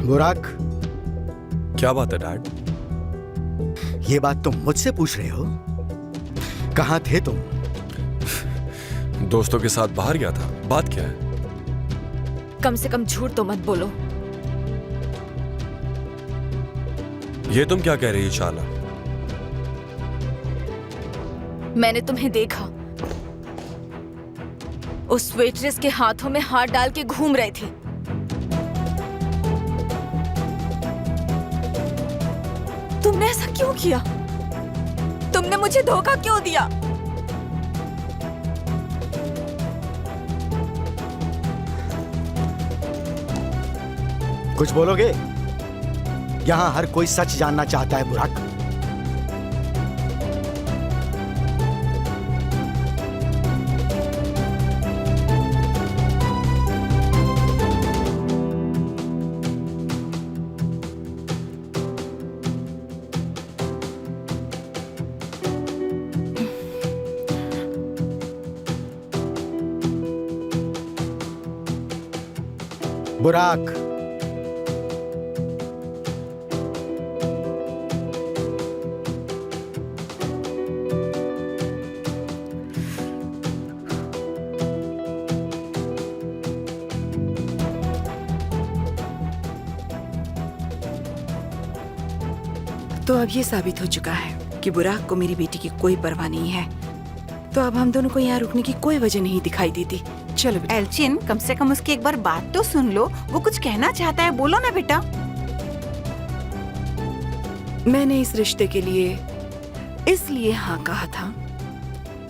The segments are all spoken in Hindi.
बुराक, क्या बात है डैड? ये बात तुम मुझसे पूछ रहे हो? कहाँ थे तुम? दोस्तों के साथ बाहर गया था। बात क्या है? कम से कम झूठ तो मत बोलो। ये तुम क्या कह रही है शाला? मैंने तुम्हें देखा, उस वेट्रेस के हाथों में हाथ डाल के घूम रहे थे। तुमने ऐसा क्यों किया? तुमने मुझे धोखा क्यों दिया? कुछ बोलोगे? यहां हर कोई सच जानना चाहता है बुराक। बुराक, तो अब ये साबित हो चुका है कि बुराक को मेरी बेटी की कोई परवाह नहीं है। तो अब हम दोनों को यहाँ रुकने की कोई वजह नहीं दिखाई देती। चलो बेटा। एल्चिन, कम से कम उसकी एक बार बात तो सुन लो। वो कुछ कहना चाहता है, बोलो ना बेटा। मैंने इस रिश्ते के लिए इसलिए हाँ कहा था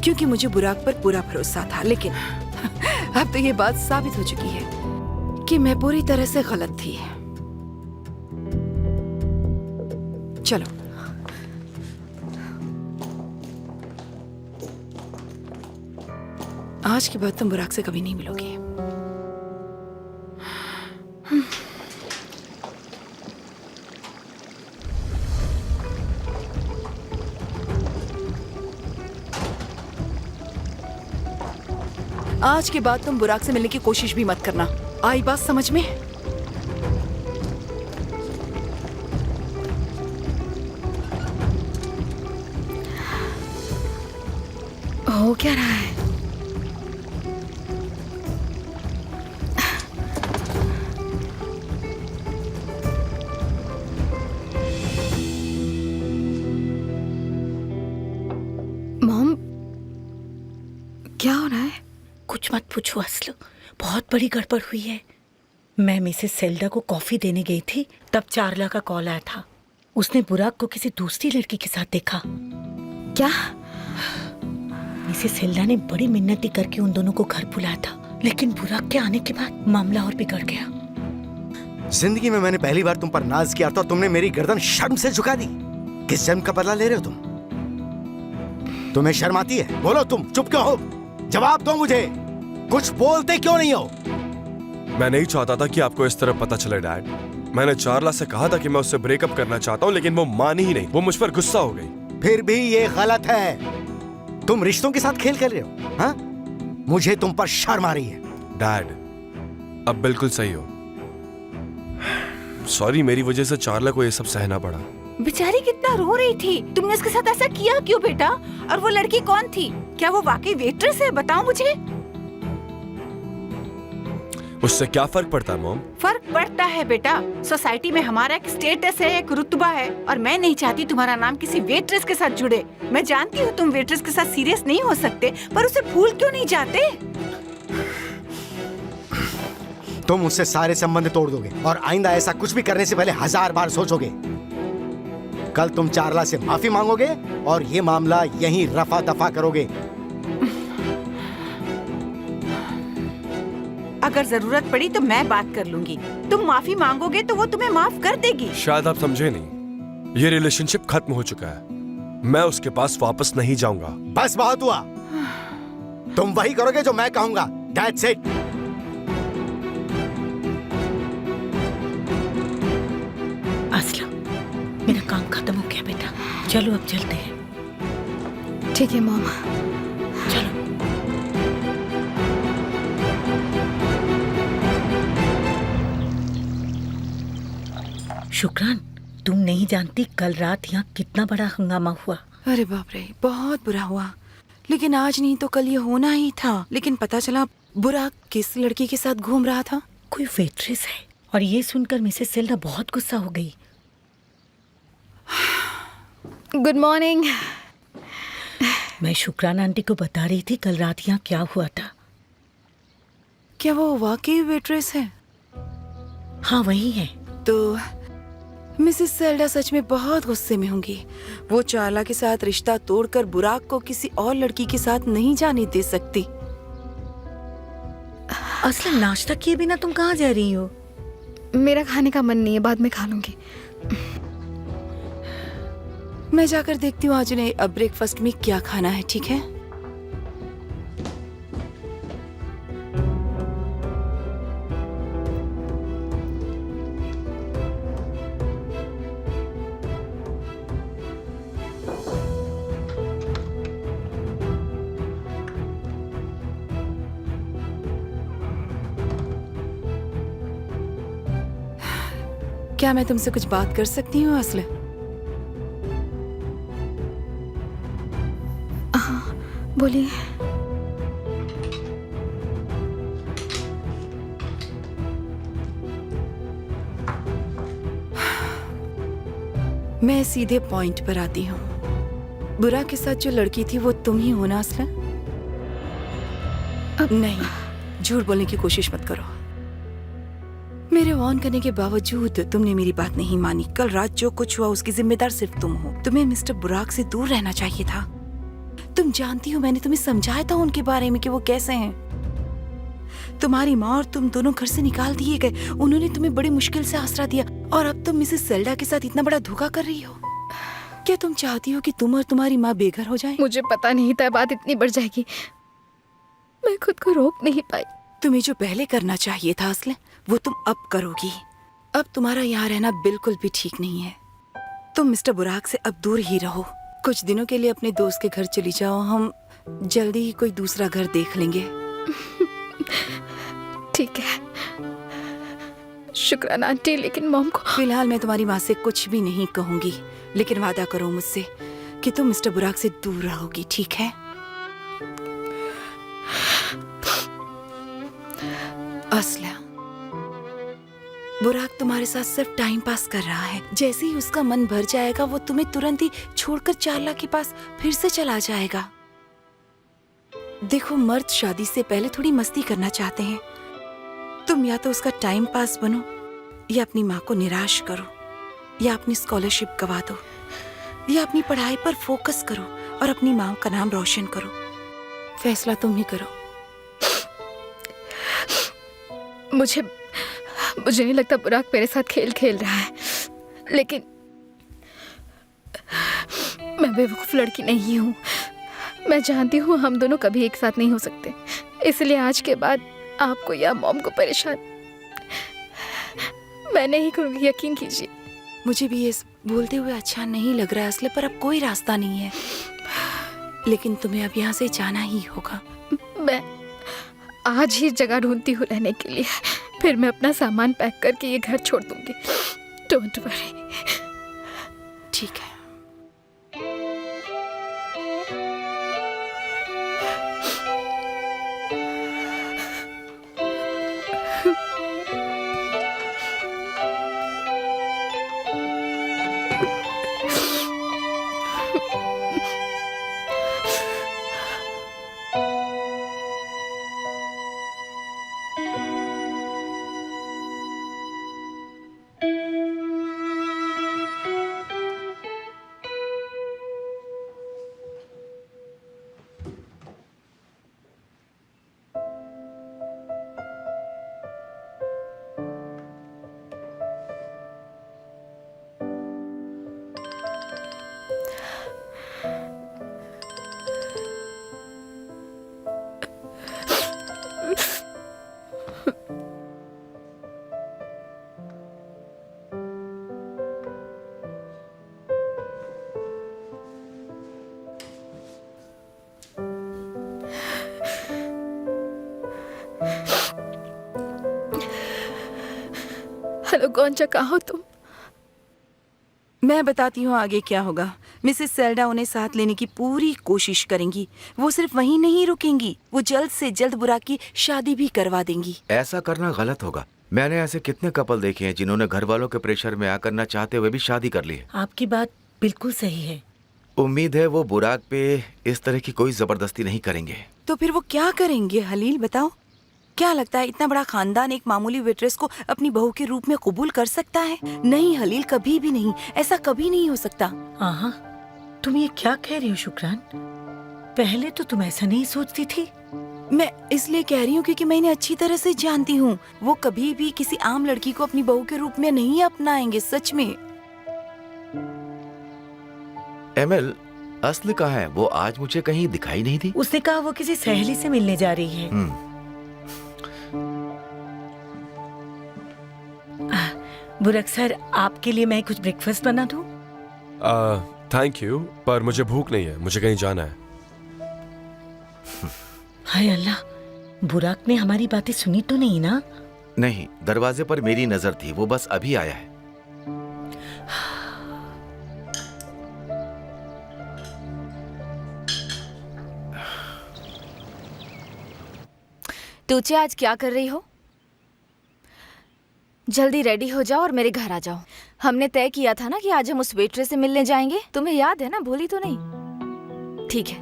क्योंकि मुझे बुराक पर पूरा भरोसा था, लेकिन अब तो ये बात साबित हो चुकी है कि मैं पूरी तरह से गलत थी। चलो। आज के बाद तुम बुराक से कभी नहीं मिलोगे। आज के बाद तुम बुराक से मिलने की कोशिश भी मत करना। आई बात समझ में? हो क्या रहा है? मॉम, क्या हो रहा है? कुछ मत पूछो असलू, बहुत बड़ी गड़बड़ हुई है। मैं मिसेस सेल्डा को कॉफी देने गई थी, तब चार्ला का कॉल आया था। उसने बुराक को किसी दूसरी लड़की के साथ देखा। क्या? मिसेस सेल्डा ने बड़ी मिन्नती करके उन दोनों को घर बुलाया था, लेकिन बुराक के आने के बाद मामला और बिगड़ गया। जिंदगी में मैंने पहली बार तुम पर नाज किया तो तुमने मेरी गर्दन शर्म से झुका दी। किस जन्म का बदला ले रहे हो तुम? तुम्हें शर्म आती है? बोलो, तुम चुप क्यों हो? जवाब दो मुझे। कुछ बोलते क्यों नहीं हो? मैं नहीं चाहता था कि आपको इस तरह पता चले डैड। मैंने चार्ला से कहा था कि मैं उससे ब्रेकअप करना चाहता हूँ, लेकिन वो मानी ही नहीं। वो मुझ पर गुस्सा हो गई। फिर भी ये गलत है। तुम रिश्तों के साथ खेल कर रहे हो। हाँ? मुझे तुम पर शर्म आ रही है। डैड, अब बिल्कुल सही हो। सॉरी, मेरी वजह से चार्ला को ये सब सहना पड़ा। बेचारी कितना रो रही थी। तुमने उसके साथ ऐसा किया क्यों बेटा? और वो लड़की कौन थी? क्या वो वाकई वेट्रेस है? बताओ मुझे। उससे क्या फर्क पड़ता है मॉम? फर्क पड़ता है बेटा। सोसाइटी में हमारा एक स्टेटस है, एक रुतबा है, और मैं नहीं चाहती तुम्हारा नाम किसी वेट्रेस के साथ जुड़े। मैं जानती हूँ तुम वेट्रेस के साथ सीरियस नहीं हो सकते, पर उसे भूल क्यों नहीं जाते? तुम उससे सारे संबंध तोड़ दोगे और आइंदा ऐसा कुछ भी करने से पहले 1000 बार सोचोगे। कल तुम चार्ला से माफी मांगोगे और ये मामला यहीं रफा दफा करोगे। अगर जरूरत पड़ी तो मैं बात कर लूंगी। तुम माफी मांगोगे तो वो तुम्हें माफ कर देगी। शायद आप समझे नहीं, ये रिलेशनशिप खत्म हो चुका है। मैं उसके पास वापस नहीं जाऊंगा। बस बहुत हुआ। तुम वही करोगे जो मैं कहूंगा। That's it. असलम, मेरा काम खत्म हो गया बेटा, चलो अब चलते हैं। ठीक है मॉम। चलो। शुक्रान, तुम नहीं जानती कल रात यहाँ कितना बड़ा हंगामा हुआ। अरे बाप रे, बहुत बुरा हुआ। लेकिन आज नहीं तो कल ये होना ही था। लेकिन पता चला बुराक किस लड़की के साथ घूम रहा था। कोई वेट्रेस है, और ये सुनकर मिसेस सेल्डा बहुत गुस्सा हो गई। Good morning. मैं शुक्रान आंटी को बता रही थी कल रात यहाँ क्या हुआ था। क्या वो वाकई वेट्रेस है? हाँ वही है। तो मिसेस सेल्डा सच में बहुत गुस्से में होंगी। वो चार्ला के साथ रिश्ता तोड़कर बुराक को किसी और लड़की के साथ नहीं जाने दे सकती। असलन नाश्ता किए बिना तुम कहाँ जा रही हो? मेरा खाने का मन नहीं है, बाद में खा लूंगी। मैं जाकर देखती हूँ आज उन्हें अब ब्रेकफास्ट में क्या खाना है। ठीक है? क्या मैं तुमसे कुछ बात कर सकती हूँ असले? बोलिए। मैं सीधे पॉइंट पर आती हूँ। बुरा के साथ जो लड़की थी वो तुम ही हो ना असला? नहीं, झूठ बोलने की कोशिश मत करो। मेरे वार्न करने के बावजूद तुमने मेरी बात नहीं मानी। कल रात जो कुछ हुआ उसकी जिम्मेदार सिर्फ तुम हो। तुम्हें मिस्टर बुराक से दूर रहना चाहिए था। तुम जानती हो मैंने तुम्हें समझाया था उनके बारे में कि वो कैसे हैं। तुम्हारी माँ और तुम दोनों घर से निकाल दिए गए। उन्होंने तुम्हें बड़ी मुश्किल से आसरा दिया और अब तुम मिसेस सेल्डा के साथ इतना बड़ा धोखा कर रही हो। क्या तुम चाहती हो कि तुम और तुम्हारी माँ बेघर हो जाएं? मुझे पता नहीं था बात इतनी बढ़ जाएगी। मैं खुद को रोक नहीं पाई। तुम्हें जो पहले करना चाहिए था असले, वो तुम अब करोगी। अब तुम्हारा यहाँ रहना बिल्कुल भी ठीक नहीं है। तुम मिस्टर बुराक से अब दूर ही रहो। कुछ दिनों के लिए अपने दोस्त के घर चली जाओ। हम जल्दी ही कोई दूसरा घर देख लेंगे। ठीक है, शुक्राना आंटी। लेकिन मॉम को फिलहाल मैं तुम्हारी माँ से कुछ भी नहीं कहूंगी, लेकिन वादा करो मुझसे कि तुम मिस्टर बुराक से दूर रहोगी। ठीक है? असला, बुराक तुम्हारे साथ सिर्फ टाइम पास कर रहा है। जैसे ही उसका मन भर जाएगा वो तुम्हें तुरंत ही छोड़कर चार्ला के पास फिर से चला जाएगा। देखो, मर्द शादी से पहले थोड़ी मस्ती करना चाहते हैं। तुम या तो उसका टाइम पास बनो या अपनी माँ को निराश करो, या अपनी स्कॉलरशिप गवा दो, या अपनी पढ़ाई पर फोकस करो और अपनी माँ का नाम रोशन करो। फैसला तुम ही करो। मुझे नहीं लगता बुराक मेरे साथ खेल खेल रहा है। लेकिन मैं बेवकूफ लड़की नहीं हूँ। मैं जानती हूँ हम दोनों कभी एक साथ नहीं हो सकते। इसलिए आज के बाद आपको या मॉम को परेशान मैं नहीं करूँगी, यकीन कीजिए। मुझे भी ये बोलते हुए अच्छा नहीं लग रहा है असले, पर अब कोई रास्ता नहीं है। लेकिन तुम्हें अब यहाँ से जाना ही होगा। मैं आज ही जगह ढूंढती हूँ रहने के लिए। फिर मैं अपना सामान पैक करके ये घर छोड़ दूंगी। Don't worry. ठीक है। हेलो गोंजा, कहाँ हो तुम? मैं बताती हूँ आगे क्या होगा। मिसेस सेल्डा उन्हें साथ लेने की पूरी कोशिश करेंगी। वो सिर्फ वहीं नहीं रुकेंगी, वो जल्द से जल्द बुराक की शादी भी करवा देंगी। ऐसा करना गलत होगा। मैंने ऐसे कितने कपल देखे हैं जिन्होंने घर वालों के प्रेशर में आकर न चाहते हुए भी शादी कर ली है। आपकी बात बिल्कुल सही है। उम्मीद है वो बुराक पे इस तरह की कोई जबरदस्ती नहीं करेंगे। तो फिर वो क्या करेंगे हलील, बताओ? क्या लगता है इतना बड़ा खानदान एक मामूली वेट्रेस को अपनी बहू के रूप में कबूल कर सकता है? नहीं हलील, कभी भी नहीं। ऐसा कभी नहीं हो सकता। हाँ, तुम ये क्या कह रही हो शुक्रान? पहले तो तुम ऐसा नहीं सोचती थी। मैं इसलिए कह रही हूँ क्योंकि मैं इन्हें अच्छी तरह से जानती हूँ। वो कभी भी किसी आम लड़की को अपनी बहू के रूप में नहीं अपनाएंगे, सच में। एमएल, असली कहाँ है? वो आज मुझे कहीं दिखाई नहीं दी। उसने कहा वो किसी सहेली से मिलने जा रही है। बुरक सर, आपके लिए मैं कुछ ब्रेकफास्ट बना दूं? थैंक यू, पर मुझे भूख नहीं है, मुझे कहीं जाना है। हाय अल्लाह, बुराक ने हमारी बातें सुनी तो नहीं ना? नहीं, दरवाजे पर मेरी नजर थी, वो बस अभी आया है। टूचे, आज क्या कर रही हो? जल्दी रेडी हो जाओ और मेरे घर आ जाओ। हमने तय किया था ना कि आज हम उस वेट्रेस से मिलने जाएंगे। तुम्हें याद है ना? भूली तो नहीं? ठीक है,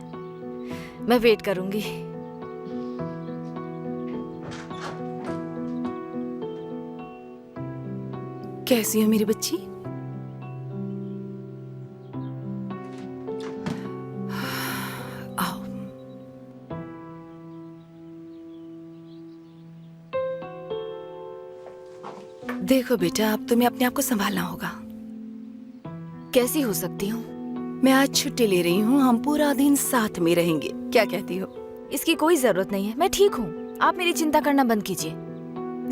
मैं वेट करूंगी। कैसी हो मेरी बच्ची? आओ। देखो बेटा, अब तुम्हें अपने आप को संभालना होगा। कैसी हो सकती हूँ? मैं आज छुट्टी ले रही हूँ, हम पूरा दिन साथ में रहेंगे। क्या कहती हो? इसकी कोई जरूरत नहीं है, मैं ठीक हूँ। आप मेरी चिंता करना बंद कीजिए।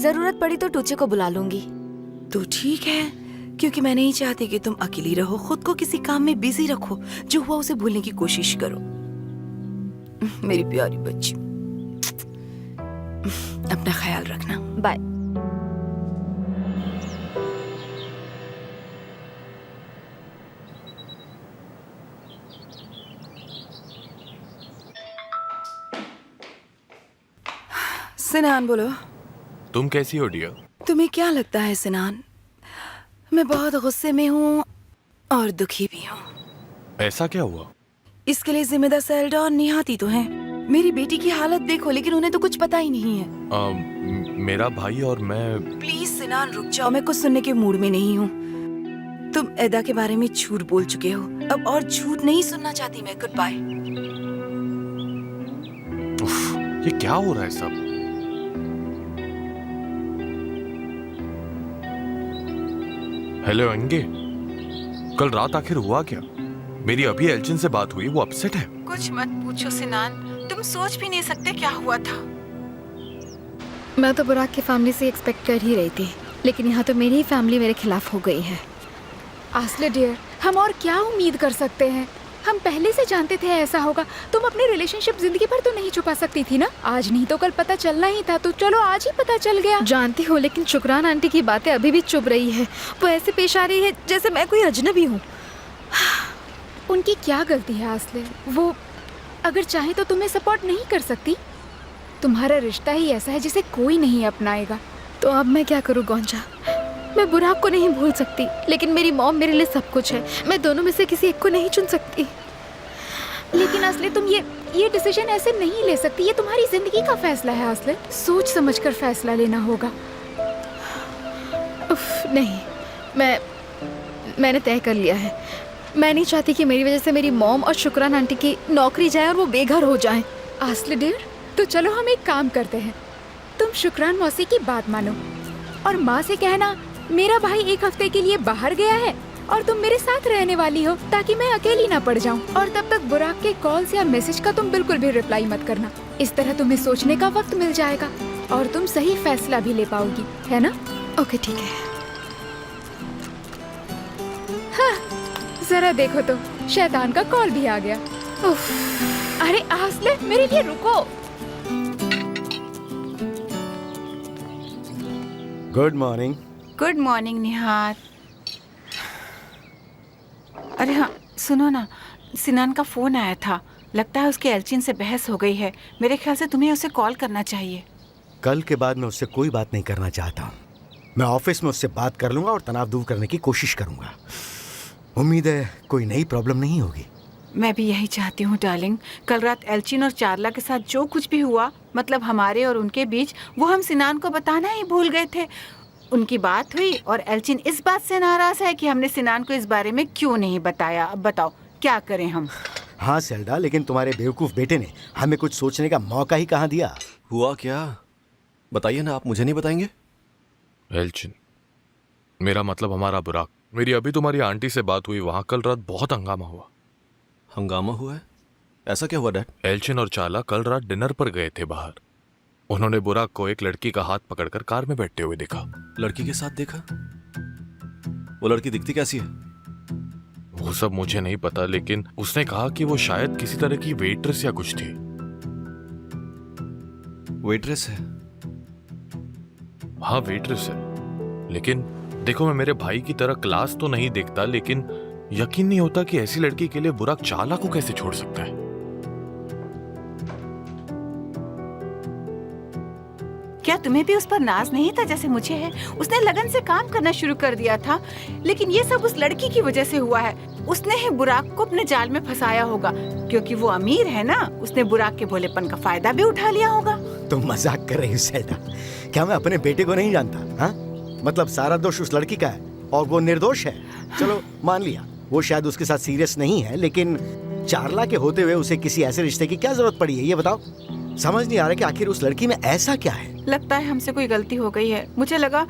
जरूरत पड़ी तो टूचे को बुला लूंगी। तो ठीक है, क्योंकि मैं नहीं चाहती कि तुम अकेली रहो। खुद को किसी काम में बिजी रखो, जो हुआ उसे भूलने की कोशिश करो। मेरी प्यारी बच्ची, अपना ख्याल रखना। बाय। सिनान बोलो। तुम कैसी हो डियर? तुम्हें क्या लगता है सिनान, मैं बहुत गुस्से में हूँ और दुखी भी हूँ। ऐसा क्या हुआ? इसके लिए जिम्मेदार सेल्डा और निहाती तो हैं। मेरी बेटी की हालत देखो, लेकिन उन्हें तो कुछ पता ही नहीं है। मेरा भाई और मैं। प्लीज सिनान रुक जाओ, मैं कुछ सुनने के मूड में नहीं हूँ। तुम एदा के बारे में झूठ बोल चुके हो, अब और झूठ नहीं सुनना चाहती मैं। Goodbye. ये क्या हो रहा है सब? हेलो अंगे, कल रात आखिर हुआ क्या? मेरी अभी एल्चिन से बात हुई, वो अपसेट है। कुछ मत पूछो सिनान, तुम सोच भी नहीं सकते क्या हुआ था। मैं तो बुराक की फैमिली से एक्सपेक्ट कर ही रही थी, लेकिन यहाँ तो मेरी ही फैमिली मेरे खिलाफ हो गई है। आस्ले डियर, हम और क्या उम्मीद कर सकते हैं? हम पहले से जानते थे ऐसा होगा। तुम अपनी रिलेशनशिप जिंदगी भर तो नहीं छुपा सकती थी ना? आज नहीं तो कल पता चलना ही था, तो चलो आज ही पता चल गया। जानती हो, लेकिन शुक्रान आंटी की बातें अभी भी चुभ रही है। वो ऐसे पेश आ रही है जैसे मैं कोई अजनबी हूँ। उनकी क्या गलती है आस्ले? वो अगर चाहे तो तुम्हें सपोर्ट नहीं कर सकती। तुम्हारा रिश्ता ही ऐसा है जिसे कोई नहीं अपनाएगा। तो अब मैं क्या करूँ गोंजा? मैं बुराक को नहीं भूल सकती, लेकिन मेरी मॉम मेरे लिए सब कुछ है। मैं दोनों में से किसी एक को नहीं चुन सकती। लेकिन आस्ले, तुम ये डिसीजन ऐसे नहीं ले सकती। ये तुम्हारी जिंदगी का फैसला है आस्ले, सोच समझकर फैसला लेना होगा। उफ, नहीं, मैंने तय कर लिया है। मैं नहीं चाहती कि मेरी वजह से मेरी मॉम और शुक्रान आंटी की नौकरी जाए और वो बेघर हो जाएं। आस्ले डियर, तो चलो हम एक काम करते हैं। तुम शुक्रान मौसी की बात मानो और माँ से कहना मेरा भाई एक हफ्ते के लिए बाहर गया है और तुम मेरे साथ रहने वाली हो, ताकि मैं अकेली ना पड़ जाऊं। और तब तक बुराक के कॉल्स या मैसेज का तुम बिल्कुल भी रिप्लाई मत करना। इस तरह तुम्हें सोचने का वक्त मिल जाएगा और तुम सही फैसला भी ले पाओगी, है ना? ओके, ठीक है। हाँ, जरा देखो तो, शैतान का कॉल भी आ गया। उफ, अरे आस्ले, मेरे लिए रुको। Good morning. गुड मॉर्निंग निहार। अरे हाँ सुनो ना, सिनान का फोन आया था। लगता है उसके एल्चिन से बहस हो गई है। मेरे ख्याल से तुम्हें उसे कॉल करना चाहिए। कल के बाद मैं उससे कोई बात नहीं करना चाहता हूँ। मैं ऑफिस में उससे बात कर लूंगा और तनाव दूर करने की कोशिश करूंगा। उम्मीद है कोई नई प्रॉब्लम नहीं होगी। मैं भी यही चाहती हूँ डार्लिंग। कल रात एल्चिन और चारला के साथ जो कुछ भी हुआ, मतलब हमारे और उनके बीच, वो हम सिनान को बताना ही भूल गए थे। उनकी बात हुई और एल्चिन इस बात से नाराज है कि हमने सिनान को इस बारे में क्यों नहीं बताया। अब बताओ क्या करें हम। हाँ सेल्डा, लेकिन तुम्हारे बेवकूफ बेटे ने हमें कुछ सोचने का मौका ही कहाँ दिया। हुआ क्या, बताइए ना। आप मुझे नहीं बताएंगे? एल्चिन, मेरा मतलब हमारा बुराक। मेरी अभी तुम्हारी आंटी से बात हुई, वहां कल रात बहुत हंगामा हुआ। हंगामा हुआ है? ऐसा क्या हुआ डैड? एल्चिन और चाला कल रात डिनर पर गए थे बाहर। उन्होंने बुराक को एक लड़की का हाथ पकड़कर कार में बैठते हुए देखा। लड़की के साथ देखा? वो लड़की दिखती कैसी है? वो सब मुझे नहीं पता, लेकिन उसने कहा कि वो शायद किसी तरह की वेट्रेस या कुछ थी। वेट्रेस है? हाँ वेट्रेस है। लेकिन देखो, मैं मेरे भाई की तरह क्लास तो नहीं देखता, लेकिन यकीन नहीं होता कि ऐसी लड़की के लिए बुराक चाला को कैसे छोड़ सकता है। क्या तुम्हें भी उस पर नाज नहीं था जैसे मुझे है? उसने लगन से काम करना शुरू कर दिया था, लेकिन ये सब उस लड़की की वजह से हुआ है। उसने ही बुराक को अपने जाल में फंसाया होगा, क्योंकि वो अमीर है ना। उसने बुराक के भोलेपन का फायदा भी उठा लिया होगा। तुम मजाक कर रही हो सेल्डा। क्या मैं अपने बेटे को नहीं जानता? हाँ, मतलब सारा दोष उस लड़की का है और वो निर्दोष है। चलो मान लिया, वो शायद उसके साथ सीरियस नहीं है, लेकिन चारला के होते हुए उसे किसी ऐसे रिश्ते की क्या जरूरत पड़ी है, ये बताओ। समझ नहीं आ रहा कि आखिर उस लड़की में ऐसा क्या है। लगता है हमसे कोई गलती हो गई है। मुझे लगा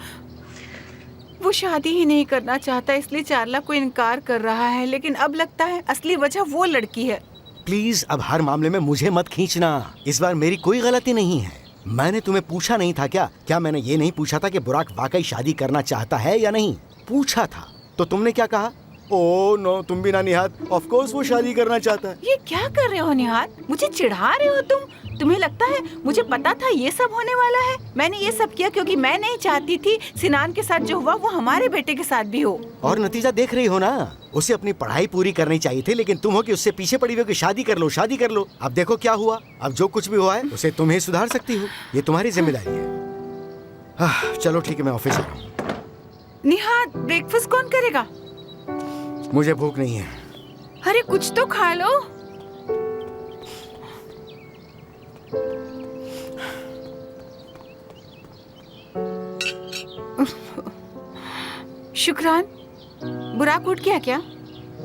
वो शादी ही नहीं करना चाहता, इसलिए चारला को इनकार कर रहा है, लेकिन अब लगता है असली वजह वो लड़की है। प्लीज अब हर मामले में मुझे मत खींचना। इस बार मेरी कोई गलती नहीं है। मैंने तुम्हें पूछा नहीं था क्या मैंने ये नहीं पूछा था कि बुराक वाकई शादी करना चाहता है या नहीं? पूछा था तो तुमने क्या कहा? ओह नो, तुम भी ना निहाद, ऑफ कोर्स वो शादी करना चाहता है। ये क्या कर रहे हो निहाद? मुझे चिढ़ा रहे हो तुम? तुम्हें लगता है मुझे पता था ये सब होने वाला है? मैंने ये सब किया क्योंकि मैं नहीं चाहती थी सिनान के साथ जो हुआ वो हमारे बेटे के साथ भी हो। और नतीजा देख रही हो ना। उसे अपनी पढ़ाई पूरी करनी चाहिए थी, लेकिन तुम हो कि उससे पीछे पड़ी हुई कि शादी कर लो शादी कर लो। अब देखो क्या हुआ। अब जो कुछ भी हुआ है उसे तुम ही सुधार सकती हो, ये तुम्हारी जिम्मेदारी है। चलो ठीक है, मैं ऑफिस आ रहा हूँ। निहाद, ब्रेकफास्ट कौन करेगा? मुझे भूख नहीं है। अरे कुछ तो खा लो। शुक्रान, बुराक उठ गया क्या?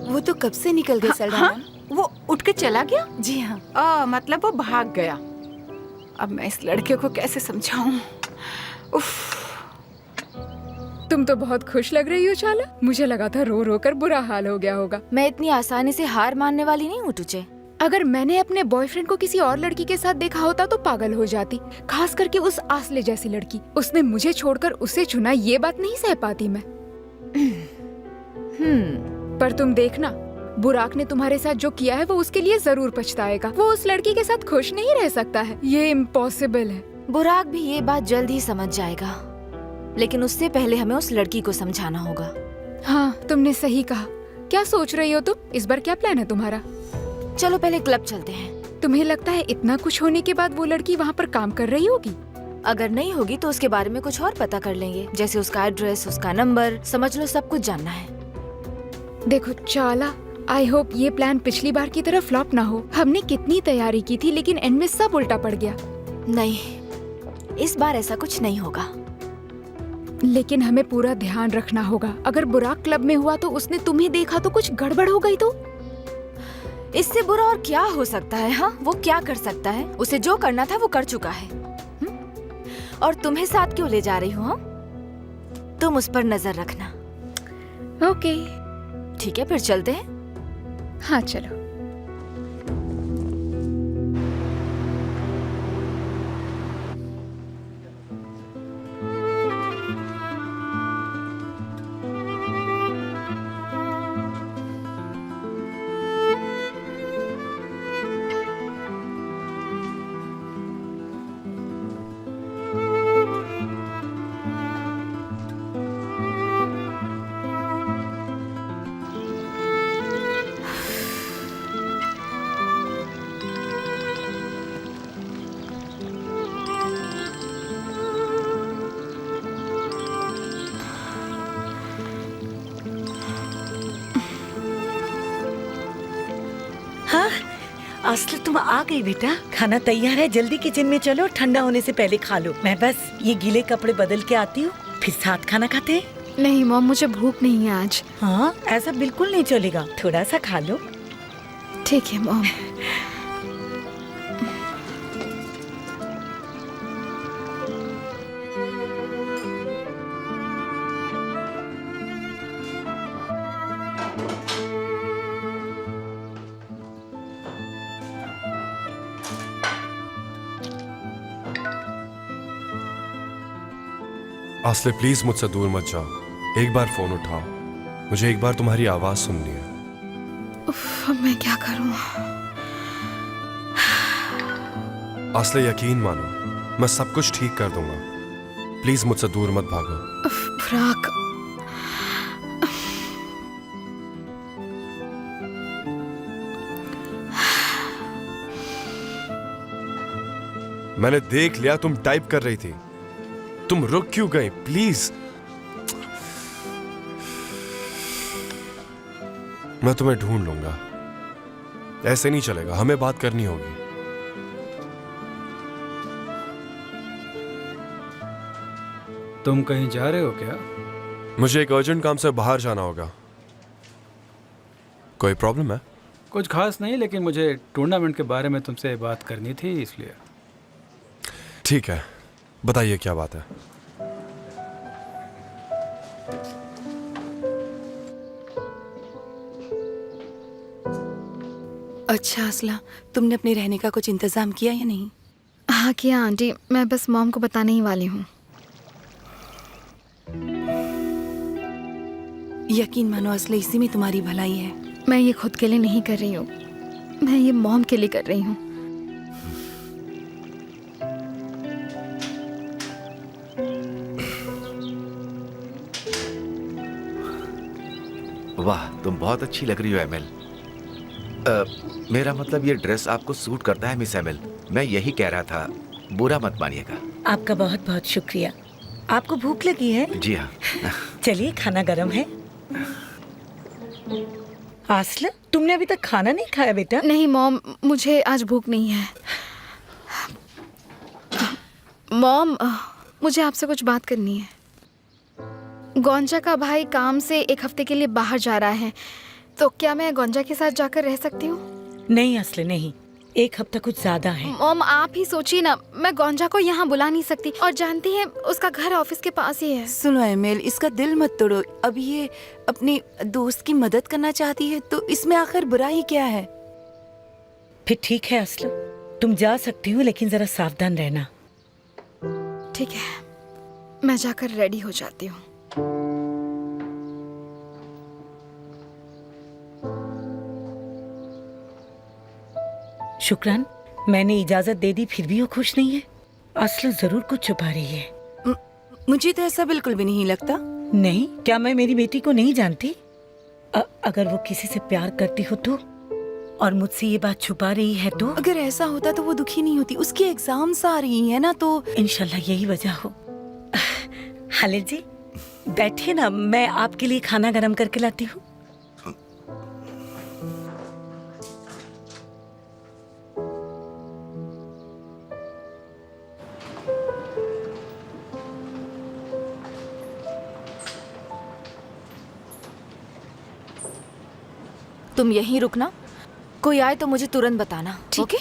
वो तो कब से निकल गए सेल्डा हाँ? मैम। वो उठ के चला गया? जी हाँ। मतलब वो भाग गया। अब मैं इस लड़के को कैसे समझाऊं? उफ। तुम तो बहुत खुश लग रही हो चाला। मुझे लगा था रो रो कर बुरा हाल हो गया होगा। मैं इतनी आसानी से हार मानने वाली नहीं हूँ तुझे। अगर मैंने अपने बॉयफ्रेंड को किसी और लड़की के साथ देखा होता तो पागल हो जाती, खास करके उस आसले जैसी लड़की। उसने मुझे छोड़कर उसे चुना, ये बात नहीं सह पाती मैं। पर तुम देखना, बुराक ने तुम्हारे साथ जो किया है वो उसके लिए जरूर पछताएगा। वो उस लड़की के साथ खुश नहीं रह सकता है, ये इम्पॉसिबल है। बुराक भी ये बात जल्द ही समझ जाएगा, लेकिन उससे पहले हमें उस लड़की को समझाना होगा। हाँ, तुमने सही कहा। क्या सोच रही हो तुम? इस बार क्या प्लान है तुम्हारा? चलो पहले क्लब चलते हैं। तुम्हें लगता है इतना कुछ होने के बाद वो लड़की वहाँ पर काम कर रही होगी? अगर नहीं होगी तो उसके बारे में कुछ और पता कर लेंगे, जैसे उसका एड्रेस, उसका नंबर, समझ लो सब कुछ जानना है। देखो चाला, आई होप ये प्लान पिछली बार की तरह फ्लॉप ना हो। हमने कितनी तैयारी की थी, लेकिन एंड में सब उल्टा पड़ गया। नहीं, इस बार ऐसा कुछ नहीं होगा। लेकिन हमें पूरा ध्यान रखना होगा। अगर बुराक क्लब में हुआ तो उसने तुम्हें देखा तो कुछ गड़बड़ हो गई तो? इससे बुरा और क्या हो सकता है? हाँ, वो क्या कर सकता है? उसे जो करना था वो कर चुका है। और तुम्हें साथ क्यों ले जा रही हूँ? हाँ, तुम उस पर नजर रखना। ओके ठीक है, फिर चलते हैं। हाँ चलो। असली तुम आ गई बेटा। खाना तैयार है, जल्दी किचन में चलो, ठंडा होने से पहले खा लो। मैं बस ये गीले कपड़े बदल के आती हूँ, फिर साथ खाना खाते हैं। नहीं मॉम, मुझे भूख नहीं है आज। हाँ, ऐसा बिल्कुल नहीं चलेगा, थोड़ा सा खा लो। ठीक है मॉम। आस्ले प्लीज मुझसे दूर मत जाओ, एक बार फोन उठाओ, मुझे एक बार तुम्हारी आवाज सुननी है। उफ, अब मैं क्या करूं? आस्ले यकीन मानो, मैं सब कुछ ठीक कर दूंगा। प्लीज मुझसे दूर मत भागो। उफ, बुराक। मैंने देख लिया तुम टाइप कर रही थी, तुम रुक क्यों गई? प्लीज, मैं तुम्हें ढूंढ लूंगा। ऐसे नहीं चलेगा, हमें बात करनी होगी। तुम कहीं जा रहे हो क्या? मुझे एक अर्जेंट काम से बाहर जाना होगा। कोई प्रॉब्लम है? कुछ खास नहीं, लेकिन मुझे टूर्नामेंट के बारे में तुमसे बात करनी थी, इसलिए। ठीक है, बताइए क्या बात है। अच्छा असला, तुमने अपने रहने का कुछ इंतजाम किया या नहीं? हाँ किया आंटी, मैं बस मॉम को बताने ही वाली हूँ। यकीन मानो असला, इसी में तुम्हारी भलाई है। मैं ये खुद के लिए नहीं कर रही हूँ, मैं ये मॉम के लिए कर रही हूँ। वाह, तुम बहुत अच्छी लग रही हो एमिल। मेरा मतलब ये ड्रेस आपको सूट करता है मिस एमिल। मैं यही कह रहा था, बुरा मत मानिएगा। आपका बहुत बहुत शुक्रिया। आपको भूख लगी है? जी हाँ। चलिए, खाना गरम है। आस्ला, तुमने अभी तक खाना नहीं खाया बेटा? नहीं मॉम, मुझे आज भूख नहीं है। मॉम, मुझे आपसे कुछ बात करनी है। गोंजा का भाई काम से एक हफ्ते के लिए बाहर जा रहा है, तो क्या मैं गोंजा के साथ जाकर रह सकती हूँ? नहीं असले, नहीं, एक हफ्ता कुछ ज्यादा है। मॉम आप ही सोचिए ना, मैं गोंजा को यहाँ बुला नहीं सकती, और जानती हैं उसका घर ऑफिस के पास ही है। सुनो एमिल, इसका दिल मत तोड़ो। अब ये अपनी दोस्त की मदद करना चाहती है, तो इसमें आखिर बुरा ही क्या है? फिर ठीक है असला, तुम जा सकती हो, लेकिन जरा सावधान रहना। ठीक है, मैं जाकर रेडी हो जाती हूँ। शुक्रान, मैंने इजाजत दे दी, फिर भी वो खुश नहीं है। असला जरूर कुछ छुपा रही है। मुझे तो ऐसा बिल्कुल भी नहीं लगता। नहीं, क्या मैं मेरी बेटी को नहीं जानती? अगर वो किसी से प्यार करती हो तो, और मुझसे ये बात छुपा रही है तो? अगर ऐसा होता तो वो दुखी नहीं होती। उसकी एग्जाम्स आ रही है ना, तो इंशाल्लाह यही वजह हो। खालिद जी, बैठिए ना, मैं आपके लिए खाना गरम करके लाती हूँ। तुम यहीं रुकना, कोई आए तो मुझे तुरंत बताना, ठीक है?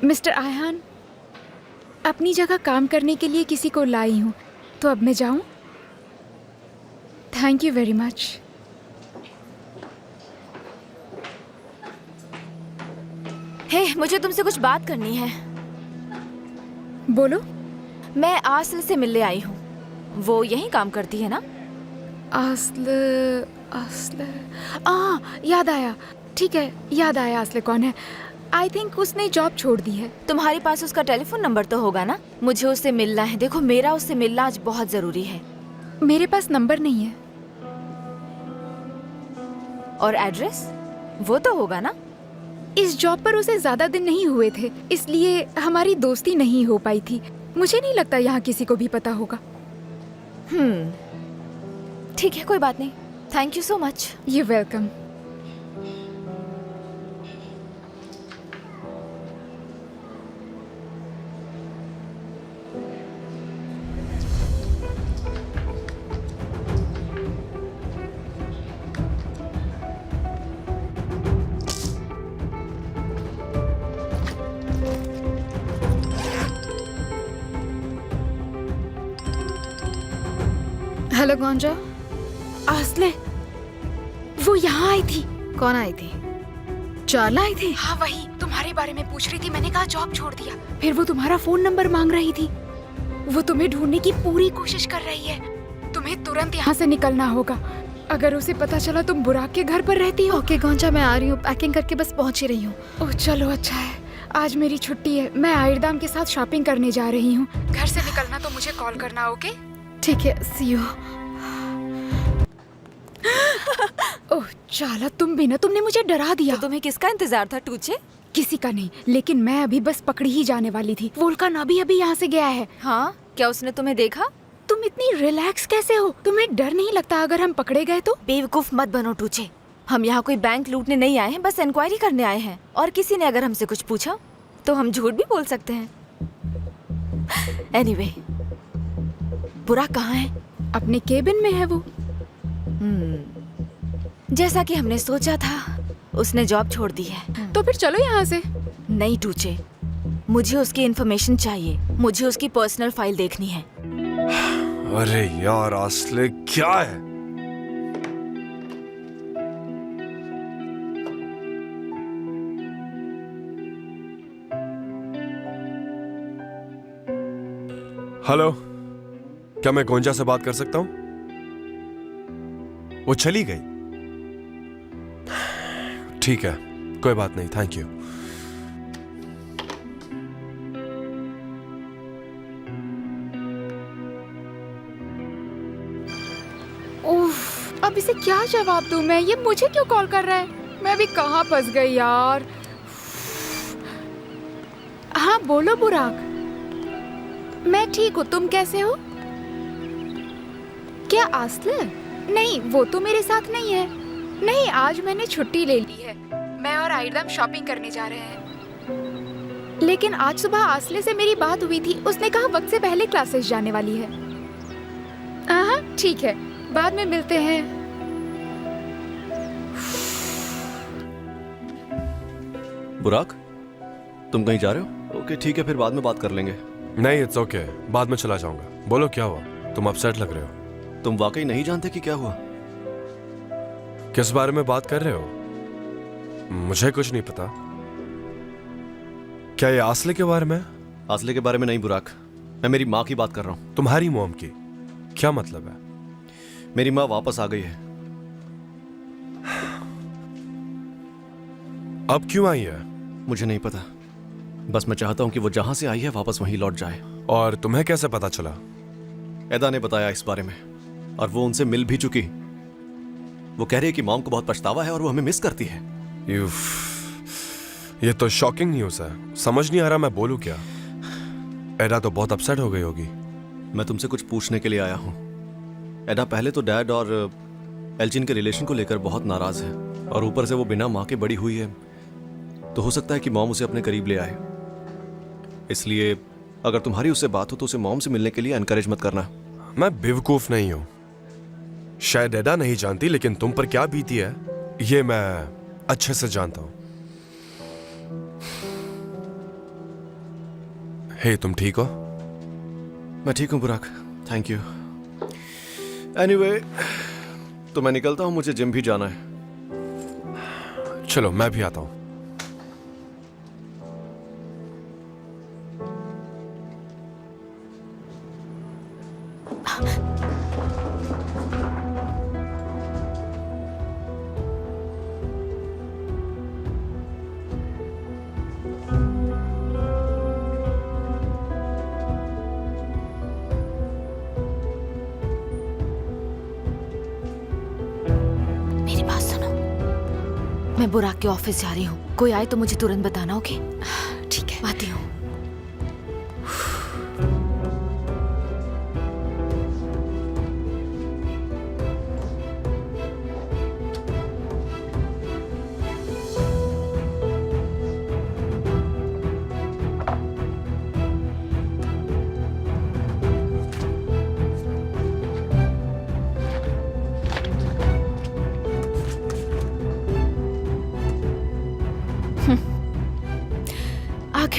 मिस्टर आयहान, अपनी जगह काम करने के लिए किसी को लाई हूँ, तो अब मैं जाऊँ? Thank you very much. Hey, मुझे तुमसे कुछ बात करनी है। बोलो। मैं आसल से मिलने आई हूँ, वो यहीं काम करती है ना? आसल, याद आया। ठीक है, याद आया आसल कौन है। आई थिंक उसने जॉब छोड़ दी है। तुम्हारे पास उसका टेलीफोन नंबर तो होगा ना? मुझे उससे मिलना है। देखो, मेरा उससे मिलना आज बहुत जरूरी है। मेरे पास नंबर नहीं है। और एड्रेस? वो तो होगा ना? इस जॉब पर उसे ज्यादा दिन नहीं हुए थे, इसलिए हमारी दोस्ती नहीं हो पाई थी। मुझे नहीं लगता यहाँ किसी को भी पता होगा। ठीक है, कोई बात नहीं। Thank you so much. You welcome. Hello Gonca. आसले, वो यहाँ आई थी। कौन आई थी? चारला आई थी? हाँ वही, तुम्हारे बारे में पूछ रही थी। मैंने कहा जॉब छोड़ दिया। फिर वो तुम्हारा फोन नंबर मांग रही थी। वो तुम्हें ढूंढने की पूरी कोशिश कर रही है। तुम्हें तुरंत यहाँ से निकलना होगा। अगर उसे पता चला तुम बुराक के घर पर रहती हो। ओके गोंजा, मैं आ रही हूँ। पैकिंग करके बस पहुँच ही रही हूँ। ओह चलो, अच्छा है। आज मेरी छुट्टी है। मैं आयरदाम के साथ शॉपिंग करने जा रही हूँ। घर से निकलना तो मुझे कॉल करना, ओके? ठीक है, सी यू। ओह चाला, तुम भी ना, तुमने मुझे डरा दिया। तो तुम्हें किसका इंतजार था टूचे? किसी का नहीं, लेकिन मैं अभी बस पकड़ी ही जाने वाली थी। वोल्कान अभी यहाँ से गया है। हाँ, क्या उसने तुम्हें देखा? तुम इतनी रिलैक्स कैसे हो? तुम्हें डर नहीं लगता अगर हम पकड़े गए तो? बेवकूफ मत बनो टूचे। हम यहाँ कोई बैंक लूटने नहीं आए हैं, बस इंक्वायरी करने आए हैं। और किसी ने अगर हमसे कुछ पूछा तो हम झूठ भी बोल सकते हैं। एनीवे, बुराक कहाँ है? अपने केबिन में है वो। जैसा कि हमने सोचा था, उसने जॉब छोड़ दी है। तो फिर चलो यहाँ से। नहीं टूचे, मुझे उसकी इन्फॉर्मेशन चाहिए। मुझे उसकी पर्सनल फाइल देखनी है। अरे यार आसले, क्या है? हेलो, क्या मैं गोंजा से बात कर सकता हूं? वो चली गई। ठीक है, कोई बात नहीं, थैंक यू। उफ, अब इसे क्या जवाब दूं मैं? ये मुझे क्यों कॉल कर रहा है? मैं भी कहाँ फंस गई यार। हाँ बोलो बुराक। मैं ठीक हूँ, तुम कैसे हो? क्या आसले? नहीं, वो तो मेरे साथ नहीं है। नहीं, आज मैंने छुट्टी ले ली है। मैं और आयरदाम शॉपिंग करने जा रहे हैं। लेकिन आज सुबह आसले से मेरी बात हुई थी। उसने कहा वक्त से पहले क्लासेस जाने वाली है। हाँ ठीक है, बाद में मिलते हैं। बुराक, तुम कहीं जा रहे हो? ओके ठीक है, फिर बाद में बात कर लेंगे। नहीं, इट्स ओके, बाद में चला जाऊंगा। बोलो क्या हुआ? तुम अपसेट लग रहे हो। तुम वाकई नहीं जानते कि क्या हुआ? किस बारे में बात कर रहे हो? मुझे कुछ नहीं पता। क्या ये आसले के बारे में? आसले के बारे में नहीं बुराक, मैं मेरी माँ की बात कर रहा हूँ। तुम्हारी मॉम की? क्या मतलब है? मेरी माँ वापस आ गई है। अब क्यों आई है? मुझे नहीं पता, बस मैं चाहता हूँ कि वो जहां से आई है वापस वहीं लौट जाए। और तुम्हें कैसे पता चला? एदा ने बताया इस बारे में, और वो उनसे मिल भी चुकी। वो कह रही है कि मॉम को बहुत पछतावा है और वो हमें मिस करती है। ये तो शॉकिंग न्यूज़ है। समझ नहीं आ रहा मैं बोलूं क्या। एडा तो बहुत अपसेट हो गई होगी। मैं तुमसे कुछ पूछने के लिए आया हूँ। एडा पहले तो डैड और एल्जिन के रिलेशन को लेकर बहुत नाराज है, और ऊपर से वो बिना माँ के बड़ी हुई है, तो हो सकता है कि मॉम उसे अपने करीब ले आए। इसलिए अगर तुम्हारी उससे बात हो तो उसे मॉम से मिलने के लिए एनकरेज मत करना। मैं बेवकूफ नहीं हूं। शायद एडा नहीं जानती, लेकिन तुम पर क्या बीती है ये मैं अच्छे से जानता हूं। हे, तुम ठीक हो? मैं ठीक हूं बुराक, थैंक यू। एनीवे, तो मैं निकलता हूं, मुझे जिम भी जाना है। चलो मैं भी आता हूं। मेरी बात सुनो, मैं बुराक के ऑफिस जा रही हूँ। कोई आए तो मुझे तुरंत बताना, ओके? ठीक है, आती हूँ।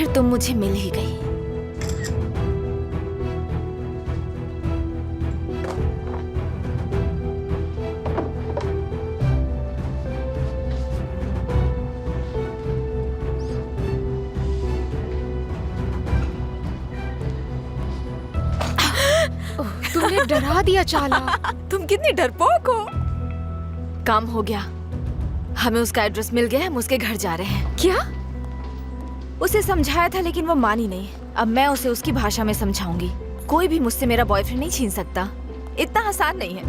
आखिर तुम मुझे मिल ही गई। तुमने डरा दिया चाला। तुम कितनी डरपोक हो। काम हो गया, हमें उसका एड्रेस मिल गया, हम उसके घर जा रहे हैं। क्या? उसे समझाया था लेकिन वो मानी नहीं। अब मैं उसे उसकी भाषा में समझाऊंगी। कोई भी मुझसे मेरा बॉयफ्रेंड नहीं छीन सकता। इतना आसान नहीं है।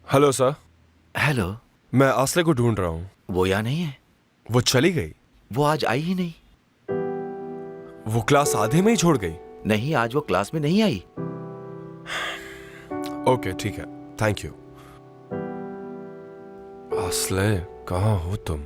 Hello sir. हेलो। मैं आसले को ढूंढ रहा हूँ। वो यहाँ नहीं है। वो चली गई। वो आज आई ही नहीं। वो क्लास आधे में ही छोड़ गई। नहीं, आज वो क्लास में नहीं आई। ओके ठीक है, थैंक यू। आसले कहाँ हो तुम?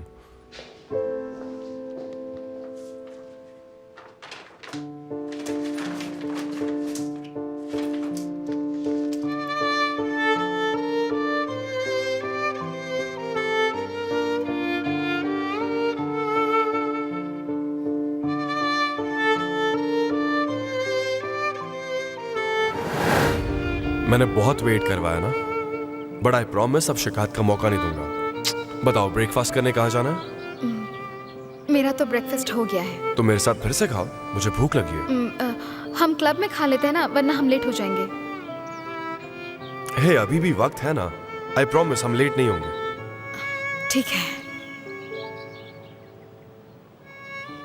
मैंने बहुत वेट करवाया ना, बट आई प्रॉमिस अब शिकायत का मौका नहीं दूंगा। बताओ ब्रेकफास्ट करने कहाँ जाना है? मेरा तो ब्रेकफास्ट हो गया है। तो मेरे साथ फिर से खाओ, मुझे भूख लगी है। हम क्लब में खा लेते हैं ना, वरना हम लेट हो जाएंगे। हे अभी भी वक्त है ना, आई प्रॉमिस हम लेट नहीं होंगे। ठीक है।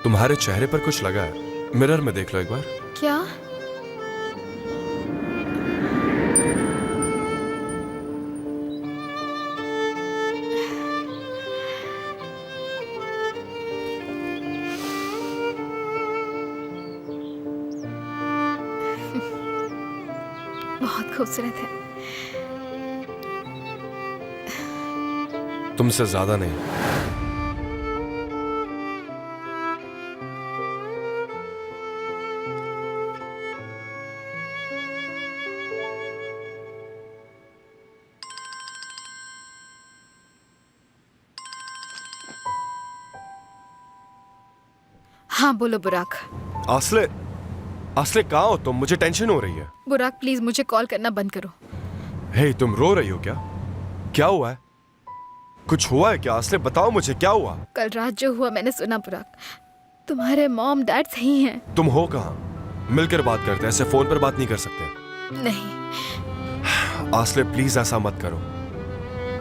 तुम्हारे चेहरे पर कुछ लगा है, मिरर में देख लो एक बार। क्या? बहुत खूबसूरत है। तुमसे ज्यादा नहीं। हाँ बोलो बुराक। आसले, आसले कहाँ हो तुम? मुझे टेंशन हो रही है। बुराक प्लीज मुझे कॉल करना बंद करो। हे तुम रो रही हो क्या? क्या हुआ है? कुछ हुआ है क्या? आसले बताओ मुझे क्या हुआ? कल रात जो हुआ मैंने सुना बुराक। तुम्हारे मॉम डैड सही हैं। तुम हो कहाँ? मिलकर बात करते हैं, ऐसे फोन पर बात नहीं कर सकते। नहीं। आसले प्लीज ऐसा मत करो।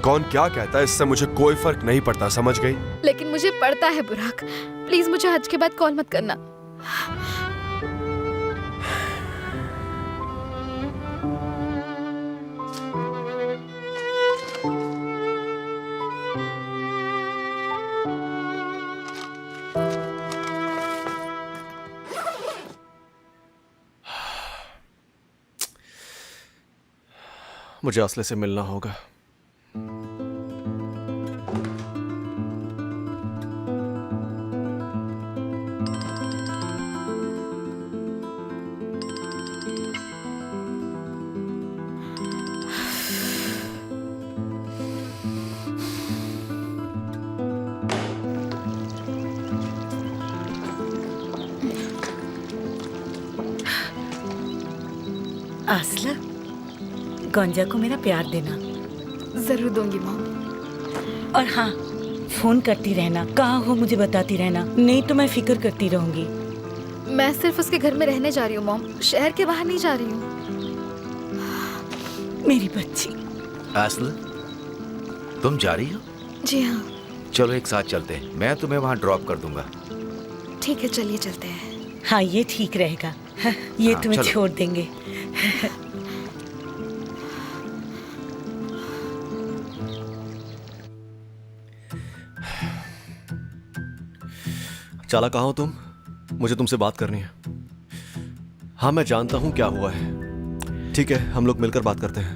कौन क्या कहता है इससे मुझे कोई फर्क नहीं पड़ता, समझ गई? लेकिन मुझे पड़ता है बुराक। प्लीज मुझे आज के बाद कॉल मत करना। मुझे आसले से मिलना होगा। आसला, गौंजा को मेरा प्यार देना। जरूर दूंगी मॉम। और हाँ, फोन करती रहना, कहाँ हो मुझे बताती रहना, नहीं तो मैं फिक्र करती रहूंगी। मैं सिर्फ उसके घर में रहने जा रही हूँ मॉम, शहर के बाहर नहीं जा रही हूँ। मेरी बच्ची। आसल, तुम जा रही हो? जी हाँ। चलो एक साथ चलते हैं, मैं तुम्हें वहाँ ड्रॉप कर दूंगा। ठीक है चलिए चलते हैं। हाँ ये ठीक रहेगा। ये हाँ, तुम्हें चलो। छोड़ देंगे। चाला कहाँ हो तुम? मुझे तुमसे बात करनी है। हाँ मैं जानता हूं क्या हुआ है। ठीक है हम लोग मिलकर बात करते हैं।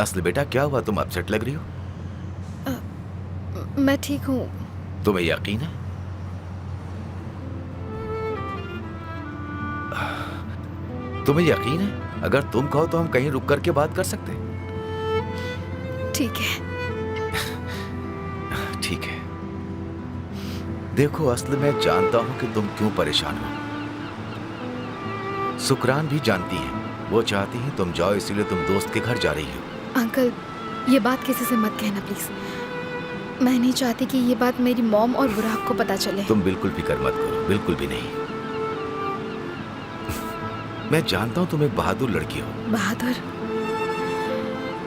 असली बेटा क्या हुआ? तुम अपसेट लग रही हो। मैं ठीक हूँ। तुम्हें यकीन है? तुम्हें यकीन है? अगर तुम कहो तो हम कहीं रुक करके बात कर सकते हैं। ठीक है। ठीक है। देखो, असल में जानता हूं कि तुम क्यों परेशान हो। सुकरान भी जानती है। वो चाहती है तुम जाओ, इसीलिए तुम दोस्त के घर जा रही हो। अंकल, ये बात किसी से मत कहना प्लीज। मैं नहीं चाहती कि ये बात मेरी मॉम और बुराक को पता चले। तुम बिल्कुल फिक्र मत करो, बिल्कुल भी नहीं। मैं जानता हूं तुम एक बहादुर लड़की हो। बहादुर?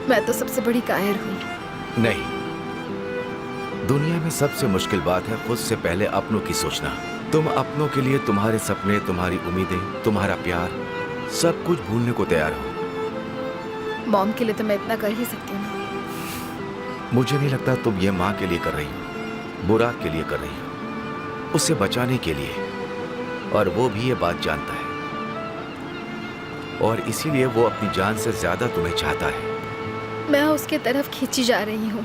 मैं तो सबसे बड़ी कायर हूँ। नहीं, दुनिया में सबसे मुश्किल बात है खुद से पहले अपनों की सोचना। तुम अपनों के लिए तुम्हारे सपने, तुम्हारी उम्मीदें, तुम्हारा प्यार, सब कुछ भूलने को तैयार हो। मॉम के लिए तो मैं इतना कर ही सकती हूँ ना। मुझे नहीं लगता तुम ये माँ के लिए कर रही हो, बुराक के लिए कर रही हो, उसे बचाने के लिए। और वो भी ये बात जानता है, और इसीलिए वो अपनी जान से ज्यादा तुम्हें चाहता है। मैं उसके तरफ खींची जा रही हूँ।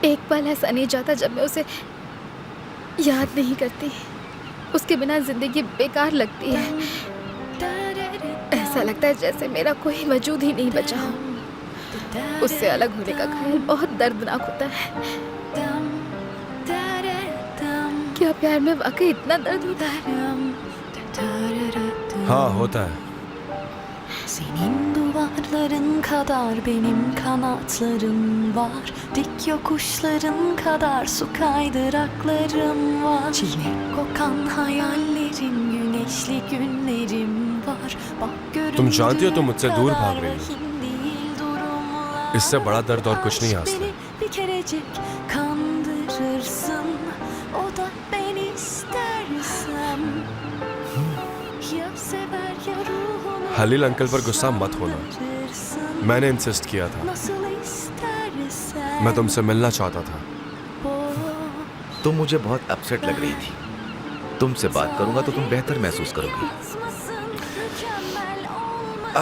एक पल ऐसा नहीं जाता जब मैं उसे याद नहीं करती। उसके बिना जिंदगी बेकार लगती है। ऐसा लगता है जैसे मेरा कोई वजूद ही नहीं बचा हो। उससे अलग होने का ख्याल बहुत दर्दनाक होता है। क्या प्यार में वाकई इतना दर्द होता है? हाँ, होता है। Senin duvarların kadar benim kanatlarım var. Dik yokuşların kadar su kaydıraklarım var. Çilek kokan hayallerim, güneşli günlerim var. Bak तुम जानती हो तुम मुझसे दूर भाग रही हो। vahim değil durumlar. इससे बड़ा दर्द और कुछ नहीं है आसले। Beni bir kerecik kandırırsın. O da ben istersem. Ya sever ya ruhumu. Haleem uncle पर गुस्सा मत होना। मैंने इंसिस्ट किया था। मैं तुमसे मिलना चाहता था। तुम मुझे बहुत अपसेट लग रही थी। तुमसे बात करूंगा तो तुम बेहतर महसूस करोगी।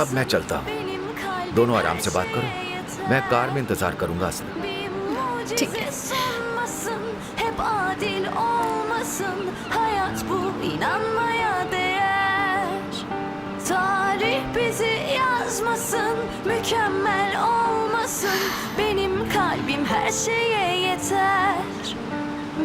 अब मैं चलता हूँ, दोनों आराम से बात करो। मैं कार में इंतजार करूंगा। असली ठीक है। Hep adil olmasın, hayat bu inanmaya değer. Tarih bizi yazmasın, mükemmel olmasın. Benim kalbim her şeye yeter.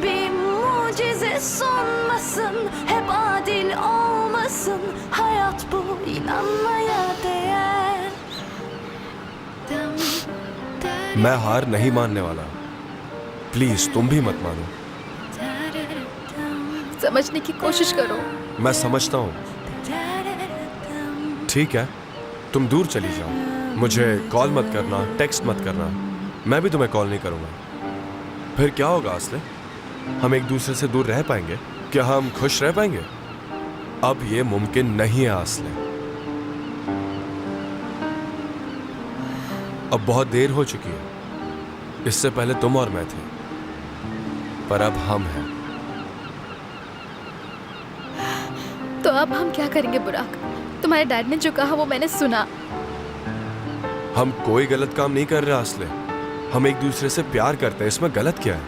Bir mucize sunmasın, hep adil olmasın. Hayat bu inanmaya değer. मैं हार नहीं मानने वाला। प्लीज तुम भी मत मानो। समझने की कोशिश करो। मैं समझता हूँ। ठीक है, तुम दूर चली जाओ। मुझे कॉल मत करना, टेक्स्ट मत करना। मैं भी तुम्हें कॉल नहीं करूँगा। फिर क्या होगा आसले? हम एक दूसरे से दूर रह पाएंगे? क्या हम खुश रह पाएंगे? अब ये मुमकिन नहीं है आसले। अब बहुत देर हो चुकी है। इससे पहले तुम और मैं थे, पर अब हम हैं। तो अब हम क्या करेंगे बुराक? तुम्हारे डैड ने जो कहा वो मैंने सुना। हम कोई गलत काम नहीं कर रहे आसले। हम एक दूसरे से प्यार करते हैं, इसमें गलत क्या है?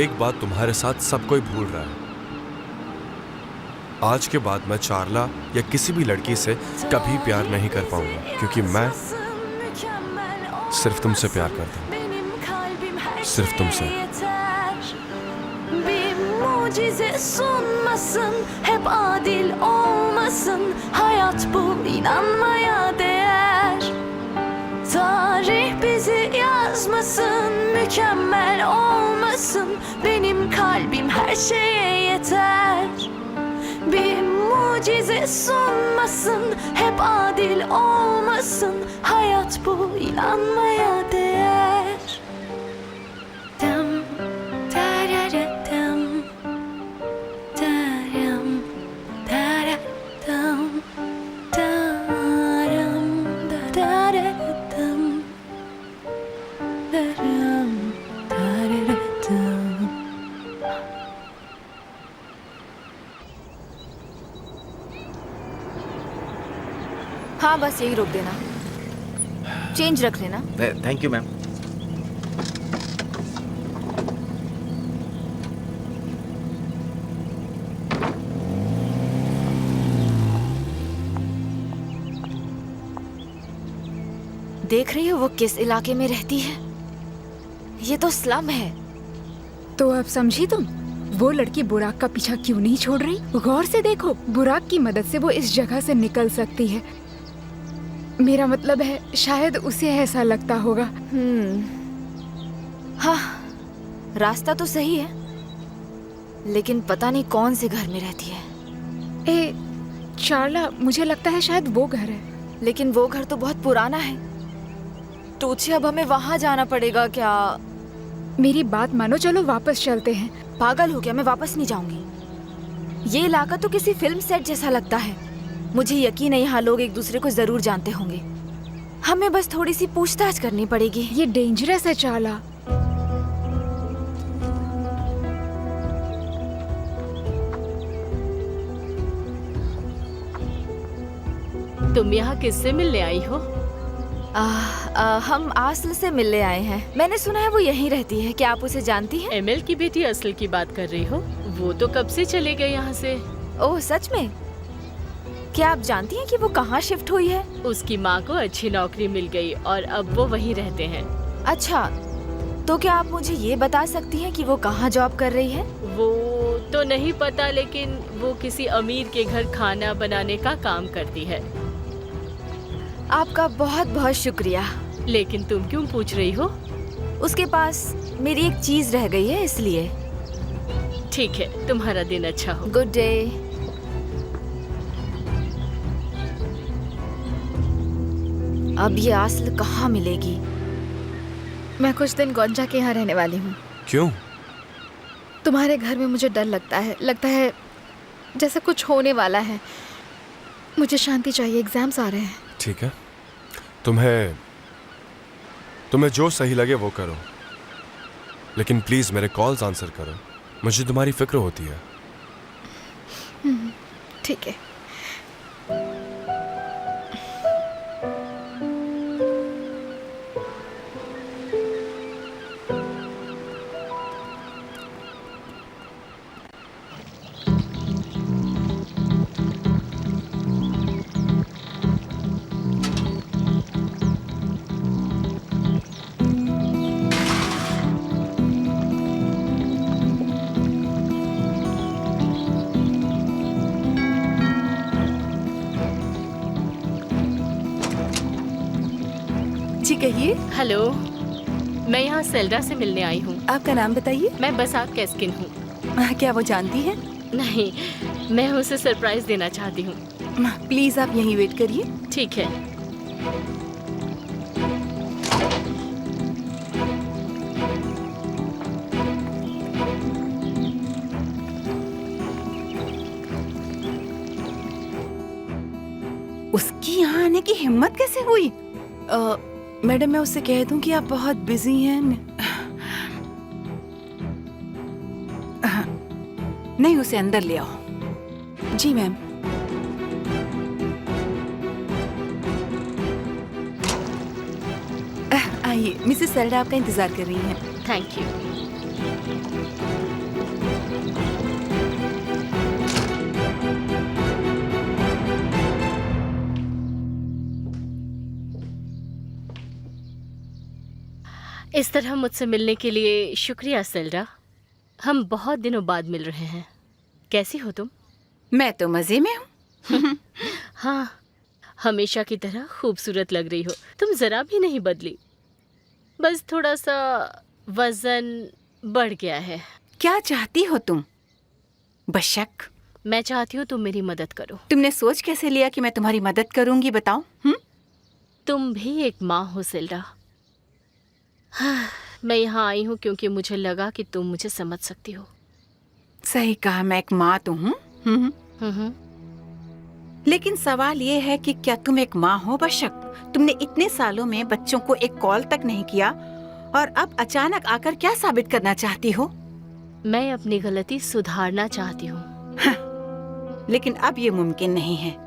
एक बात तुम्हारे साथ सब कोई भूल रहा है। आज के बाद मैं चारला या किसी भी लड़की से कभी प्यार नहीं कर पाऊंगा, क्योंकि मैं सिर्फ तुमसे प्यार करता हूँ। सिर्फ तुमसे। Bir mucize sunmasın, hep adil olmasın. Hayat bu inanmaya değer. Tarih bizi yazmasın, mükemmel olmasın. Benim kalbim her şeye yeter. Bir mucize sunmasın, hep adil olmasın. Hayat bu inanmaya değer. Dam, dararadam, daram, dararadam, daram, dararadam, daram, dararadam. हाँ, बस यही रोक देना। चेंज रख लेना। Thank you ma'am. देख रही हो वो किस इलाके में रहती है? ये तो स्लम है। तो अब समझी तुम? वो लड़की बुराक का पीछा क्यों नहीं छोड़ रही? गौर से देखो, बुराक की मदद से वो इस जगह से निकल सकती है। मेरा मतलब है, शायद उसे ऐसा लगता होगा। हाँ, रास्ता तो सही है, लेकिन पता नहीं कौन से घर में रहती है। ए चार्ला, मुझे लगता है शायद वो घर है। लेकिन वो घर तो बहुत पुराना है। टूचे, अब हमें वहाँ जाना पड़ेगा क्या? मेरी बात मानो, चलो वापस चलते हैं। पागल हो क्या? मैं वापस नहीं जाऊंगी। ये इलाका तो किसी फिल्म सेट जैसा लगता है। मुझे यकीन है यहाँ लोग एक दूसरे को जरूर जानते होंगे। हमें बस थोड़ी सी पूछताछ करनी पड़ेगी। ये डेंजरस है चार्ला। तुम यहाँ किससे मिलने आई हो? हम आसल से मिलने आए हैं। मैंने सुना है वो यहीं रहती है। क्या आप उसे जानती हैं? एमएल की बेटी असल की बात कर रही हो? वो तो कब से चले गए यहाँ से। ओह सच में? क्या आप जानती हैं कि वो कहाँ शिफ्ट हुई है? उसकी माँ को अच्छी नौकरी मिल गई और अब वो वहीं रहते हैं। अच्छा, तो क्या आप मुझे ये बता सकती हैं कि वो कहाँ जॉब कर रही है? वो तो नहीं पता, लेकिन वो किसी अमीर के घर खाना बनाने का काम करती है। आपका बहुत बहुत शुक्रिया। लेकिन तुम क्यों पूछ रही हो? उसके पास मेरी एक चीज रह गई है, इसलिए। ठीक है, तुम्हारा दिन अच्छा हो। Good day. अब ये आसल कहाँ मिलेगी? मैं कुछ दिन गोंजा के यहाँ रहने वाली हूँ। क्यों? तुम्हारे घर में मुझे डर लगता है जैसे कुछ होने वाला है। मुझे शांति चाहिए, एग्जाम्स आ रहे हैं। ठीक है, तुम्हें जो सही लगे वो करो, लेकिन प्लीज मेरे कॉल्स आंसर करो। मुझे तुम्हारी फिक्र होती है। ठीक है। जी कहिए। हेलो, मैं यहाँ सेल्डा से मिलने आई हूँ। आपका नाम बताइए। मैं बसात कैस्किन हूँ। क्या वो जानती है? नहीं, मैं उसे सरप्राइज देना चाहती हूँ। प्लीज आप यहीं वेट करिए। ठीक है। उसकी यहाँ आने की हिम्मत कैसे हुई? मैडम, मैं उससे कह दूं कि आप बहुत बिजी हैं। नहीं, उसे अंदर ले आओ। जी मैम। आइए, मिसेस सेल्डा आपका इंतजार कर रही हैं। Thank you. इस तरह मुझसे मिलने के लिए शुक्रिया सेल्डा। हम बहुत दिनों बाद मिल रहे हैं। कैसी हो तुम? मैं तो मजे में हूँ। हाँ, हमेशा की तरह खूबसूरत लग रही हो। तुम जरा भी नहीं बदली, बस थोड़ा सा वजन बढ़ गया है। क्या चाहती हो तुम? बशक, मैं चाहती हूँ तुम मेरी मदद करो। तुमने सोच कैसे लिया कि मैं तुम्हारी मदद करूंगी, बताओ? तुम भी एक माँ हो सेल्डा। हाँ, मैं यहाँ आई हूँ क्योंकि मुझे लगा कि तुम मुझे समझ सकती हो। सही कहा, मैं एक माँ तो हूँ। लेकिन सवाल ये है कि क्या तुम एक माँ हो बशक? तुमने इतने सालों में बच्चों को एक कॉल तक नहीं किया और अब अचानक आकर क्या साबित करना चाहती हो? मैं अपनी गलती सुधारना चाहती हूँ। हाँ, लेकिन अब ये मुमकिन नहीं है।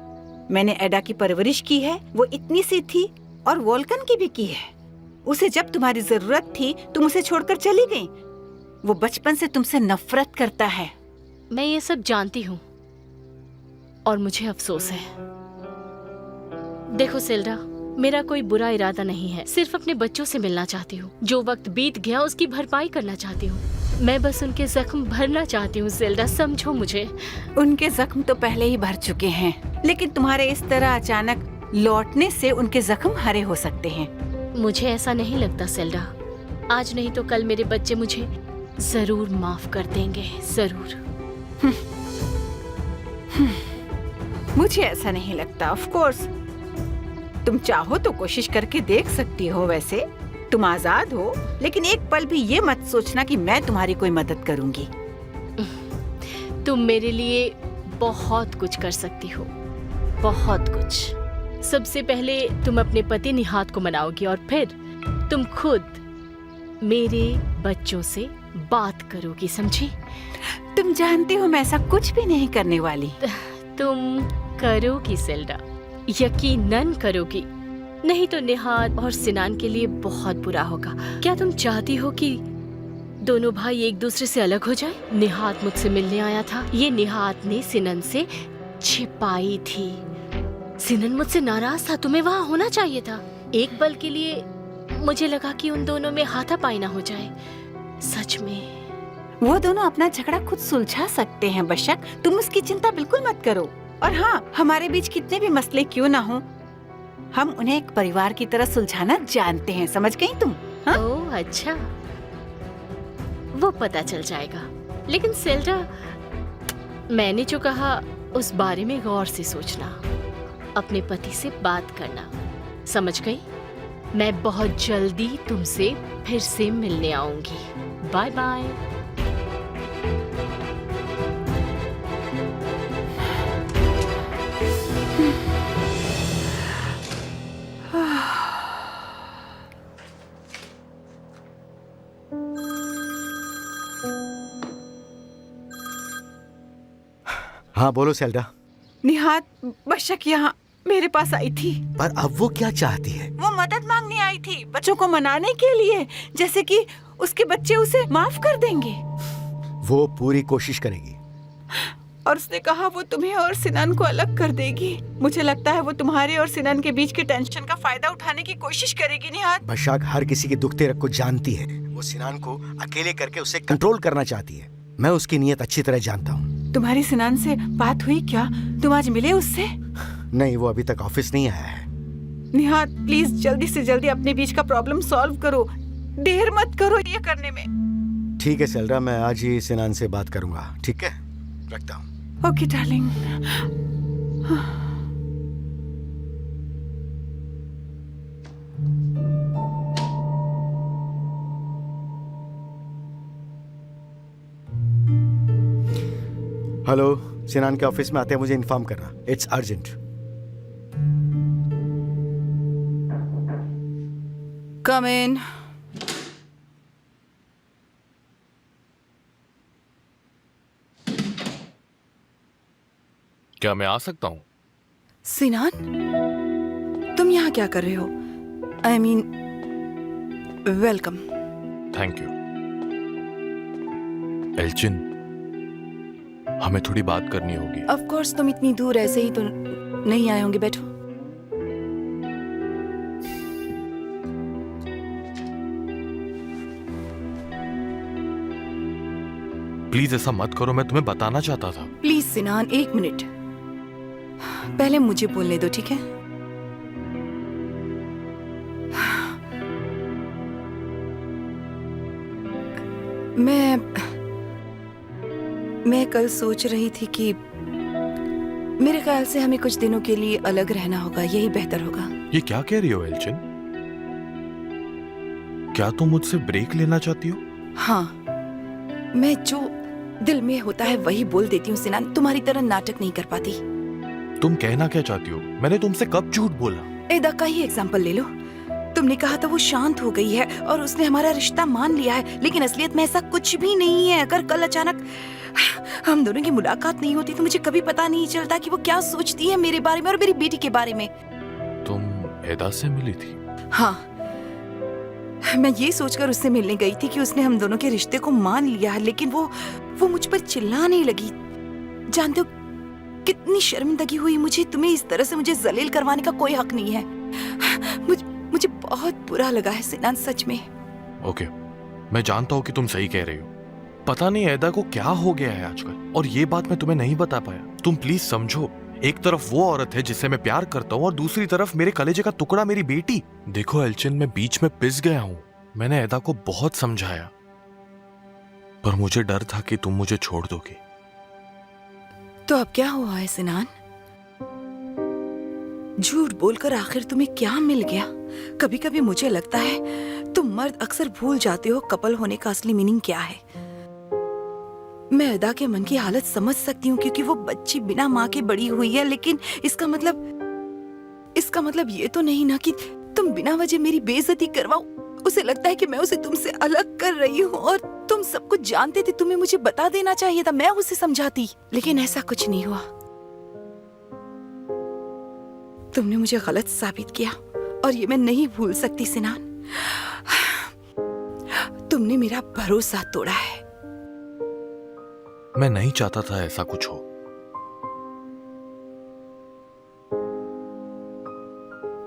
मैंने एडा की परवरिश की है, वो इतनी सी थी, और वोल्कन की भी की है। उसे जब तुम्हारी जरूरत थी तुम उसे छोड़कर चली गई। वो बचपन से तुमसे नफरत करता है। मैं ये सब जानती हूँ और मुझे अफसोस है। देखो सेल्डा, मेरा कोई बुरा इरादा नहीं है, सिर्फ अपने बच्चों से मिलना चाहती हूँ। जो वक्त बीत गया उसकी भरपाई करना चाहती हूँ। मैं बस उनके जख्म भरना चाहती हूँ ज़ेल्डा, समझो मुझे। उनके जख्म तो पहले ही भर चुके हैं, लेकिन तुम्हारे इस तरह अचानक लौटने से उनके जख्म हरे हो सकते हैं। मुझे ऐसा नहीं लगता ज़ेल्डा। आज नहीं तो कल मेरे बच्चे मुझे जरूर माफ कर देंगे, जरूर। मुझे ऐसा नहीं लगता। ऑफ कोर्स तुम चाहो तो कोशिश करके देख सकती हो। वैसे तुम आजाद हो, लेकिन एक पल भी ये मत सोचना कि मैं तुम्हारी कोई मदद करूंगी। तुम मेरे लिए बहुत कुछ कर सकती हो, बहुत कुछ। सबसे पहले तुम अपने पति निहात को मनाओगी और फिर तुम खुद मेरे बच्चों से बात करोगी, समझी? तुम जानती हो मैं ऐसा कुछ भी नहीं करने वाली। तुम करोगी ज़ेल्डा, यकीनन करोगी। नहीं तो निहात और सिनान के लिए बहुत बुरा होगा। क्या तुम चाहती हो कि दोनों भाई एक दूसरे से अलग हो जाए? निहात मुझसे मिलने आया था, ये निहात ने सिनन से छिपाई थी। सिनन मुझसे नाराज था, तुम्हें वहाँ होना चाहिए था। एक पल के लिए मुझे लगा कि उन दोनों में हाथापाई ना हो जाए। सच में वो दोनों अपना झगड़ा खुद सुलझा सकते हैं बशक, तुम उसकी चिंता बिल्कुल मत करो। और हाँ, हमारे बीच कितने भी मसले क्यों ना हो, हम उन्हें एक परिवार की तरह सुलझाना जानते हैं, समझ गई तुम? हाँ? ओह अच्छा, वो पता चल जाएगा। लेकिन ज़ेल्डा, मैंने जो कहा उस बारे में गौर से सोचना, अपने पति से बात करना, समझ गई? मैं बहुत जल्दी तुमसे फिर से मिलने आऊंगी। Bye bye. हाँ बोलो सेल्डा। निहात बशक यहाँ मेरे पास आई थी। पर अब वो क्या चाहती है? वो मदद मांगने आई थी, बच्चों को मनाने के लिए, जैसे कि उसके बच्चे उसे माफ कर देंगे। वो पूरी कोशिश करेगी। और उसने कहा वो तुम्हें और सिनान को अलग कर देगी। मुझे लगता है वो तुम्हारे और सिनान के बीच के टेंशन का फायदा उठाने की कोशिश करेगी। निहात, बशाक हर किसी के दुख तेरक को जानती है। वो सिनान को अकेले करके उसे कंट्रोल करना चाहती है। मैं उसकी नीयत अच्छी तरह जानता हूँ। तुम्हारी सिनान से बात हुई क्या? तुम आज मिले उससे? नहीं, वो अभी तक ऑफिस नहीं आया है। निहात प्लीज जल्दी से जल्दी अपने बीच का प्रॉब्लम सॉल्व करो, देर मत करो ये करने में। ठीक है सेल्डा, मैं आज ही सिनान से बात करूंगा। ठीक है, रखता हूँ। Okay darling. हेलो, सिनान के ऑफिस में आते हैं मुझे इन्फॉर्म करना। It's urgent. Come in. क्या मैं आ सकता हूँ? सिनान, तुम यहाँ क्या कर रहे हो? I mean welcome. Thank you. Elchin, हमें थोड़ी बात करनी होगी। ऑफ कोर्स, तुम इतनी दूर ऐसे ही तो नहीं आए होंगे। बैठो। प्लीज ऐसा मत करो, मैं तुम्हें बताना चाहता था। प्लीज सिनान, एक मिनट, पहले मुझे बोलने दो, ठीक है? मैं कल सोच रही थी कि मेरे ख्याल से हमें कुछ दिनों के लिए अलग रहना होगा, यही बेहतर होगा। ये क्या कह रही हो एल्चिन? क्या तुम मुझसे ब्रेक लेना चाहती हो? हाँ, मैं जो दिल में होता है वही बोल देती हूँ सिनान, तुम्हारी तरह नाटक नहीं कर पाती। तुम कहना क्या चाहती हो? मैंने तुमसे कब झूठ बोला? एदा का ही एग्जाम्पल ले लो। तुमने कहा था वो शांत हो गई है और उसने हमारा रिश्ता मान लिया है, लेकिन असलियत में ऐसा कुछ भी नहीं है। अगर कल अचानक हम दोनों की मुलाकात नहीं होती तो मुझे कभी पता नहीं चलता कि वो क्या सोचती है मेरे बारे में और मेरी बेटी के बारे में। तुम एदा से मिली थी? हाँ, मैं ये सोचकर उससे मिलने गई थी कि उसने हम दोनों के रिश्ते को मान लिया है, लेकिन वो मुझ पर चिल्लाने लगी। जानते हो कितनी शर्मिंदगी हुई मुझे? तुम्हें इस तरह से मुझे जलील करवाने का कोई हक नहीं है। मुझे बहुत बुरा लगा है सिनान, सच में। ओके, मैं जानता हूँ कि तुम सही कह रही हो। पता नहीं ऐदा को क्या हो गया है आजकल, और ये बात मैं तुम्हें नहीं बता पाया। तुम प्लीज समझो, एक तरफ वो औरत है जिससे मैं प्यार करता हूँ और दूसरी तरफ मेरे कलेजे का टुकड़ा मेरी बेटी। देखो एल्चिन, मैं बीच में पिस गया हूँ। मैंने ऐदा को बहुत समझाया, पर मुझे डर था कि तुम मुझे छोड़ दोगी। तो अब क्या हुआ है सिनान? झूठ बोलकर आखिर तुम्हें क्या मिल गया? कभी कभी मुझे लगता है तुम मर्द अक्सर भूल जाते हो कपल होने का असली मीनिंग क्या है। मैं अदा के मन की हालत समझ सकती हूँ क्योंकि वो बच्ची बिना माँ के बड़ी हुई है, लेकिन इसका मतलब ये तो नहीं ना कि तुम बिना वजह मेरी बेइज्जती करवाओ। उसे लगता है कि मैं उसे तुमसे अलग कर रही हूँ और तुम सब कुछ जानते थे। तुम्हें मुझे बता देना चाहिए था, मैं उसे समझाती, लेकिन ऐसा कुछ नहीं हुआ। तुमने मुझे गलत साबित किया और ये मैं नहीं भूल सकती सिनान। तुमने मेरा भरोसा तोड़ा है। मैं नहीं चाहता था ऐसा कुछ हो।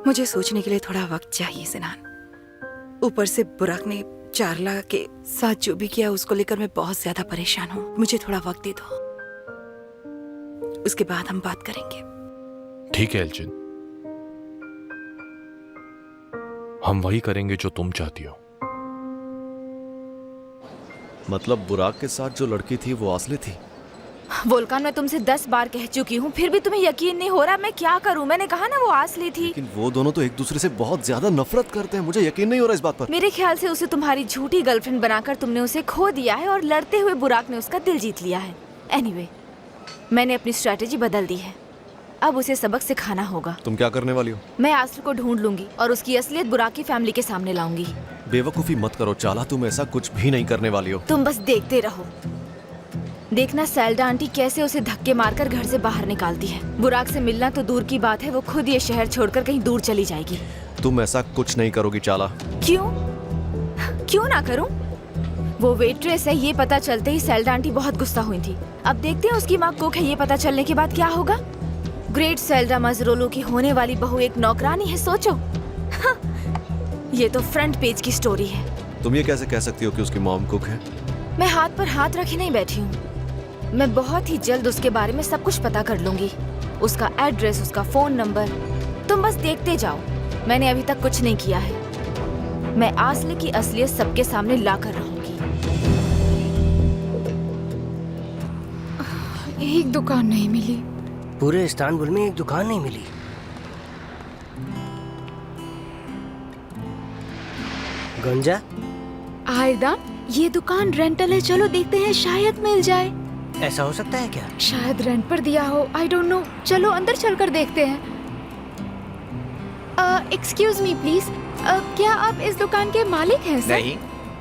मुझे सोचने के लिए थोड़ा वक्त चाहिए सिनान। ऊपर से बुराक ने चारला के साथ जो भी किया उसको लेकर मैं बहुत ज्यादा परेशान हूँ। मुझे थोड़ा वक्त दे दो, उसके बाद हम बात करेंगे। ठीक है एल्चिन, हम वही करेंगे जो तुम चाहती हो। मतलब बुराक के साथ जो लड़की थी वो आसले थी? वोल्कान, मैं तुमसे 10 बार कह चुकी हूँ, फिर भी तुम्हें यकीन नहीं हो रहा। मैं क्या करूँ? मैंने कहा ना वो आसली थी। लेकिन वो दोनों तो एक दूसरे से बहुत ज्यादा नफरत करते हैं। मुझे यकीन नहीं हो रहा इस बात पर। मेरे ख्याल से उसे तुम्हारी झूठी गर्लफ्रेंड बनाकर तुमने उसे खो दिया है और लड़ते हुए बुराक ने उसका दिल जीत लिया है। एनीवे, मैंने अपनी स्ट्रैटेजी बदल दी है। अब उसे सबक सिखाना होगा। तुम क्या करने वाली हो? मैं आसली को ढूंढ लूंगी और उसकी असलियत बुराक की फैमिली के सामने लाऊंगी। बेवकूफी मत करो चाला, तुम ऐसा कुछ भी नहीं करने वाली हो। तुम बस देखते रहो। देखना सेल्डा आंटी कैसे उसे धक्के मारकर घर से बाहर निकालती है। बुराक से मिलना तो दूर की बात है, वो खुद ये शहर छोड़कर कहीं दूर चली जाएगी। तुम ऐसा कुछ नहीं करोगी चाला। क्यों ना करूं? वो वेट्रेस है, ये पता चलते ही सेल्डा आंटी बहुत गुस्सा हुई थी। अब देखते हैं उसकी माँ कुक है, ये पता चलने के बाद क्या होगा। ग्रेट सेल्डा मजरोलो की होने वाली बहू एक नौकरानी है, सोचो। ये तो फ्रंट पेज की स्टोरी है। तुम ये कैसे कह सकती हो कि उसकी मॉम कुक है? मैं हाथ पर हाथ रखे नहीं बैठी हूँ। मैं बहुत ही जल्द उसके बारे में सब कुछ पता कर लूंगी, उसका एड्रेस, उसका फोन नंबर। तुम बस देखते जाओ। मैंने अभी तक कुछ नहीं किया है। मैं आसले की असलियत सबके सामने ला कर रहूंगी। एक दुकान नहीं मिली। पूरे इस्तांबुल में एक दुकान नहीं मिली। गंजा, आयदा, ये दुकान रेंटल है, चलो देखते हैं, शायद मिल जाए। ऐसा हो सकता है क्या? शायद रेंट पर दिया हो, आई डोंट नो। चलो अंदर चलकर देखते हैं। एक्सक्यूज मी प्लीज, क्या आप इस दुकान के मालिक हैं सर? नहीं,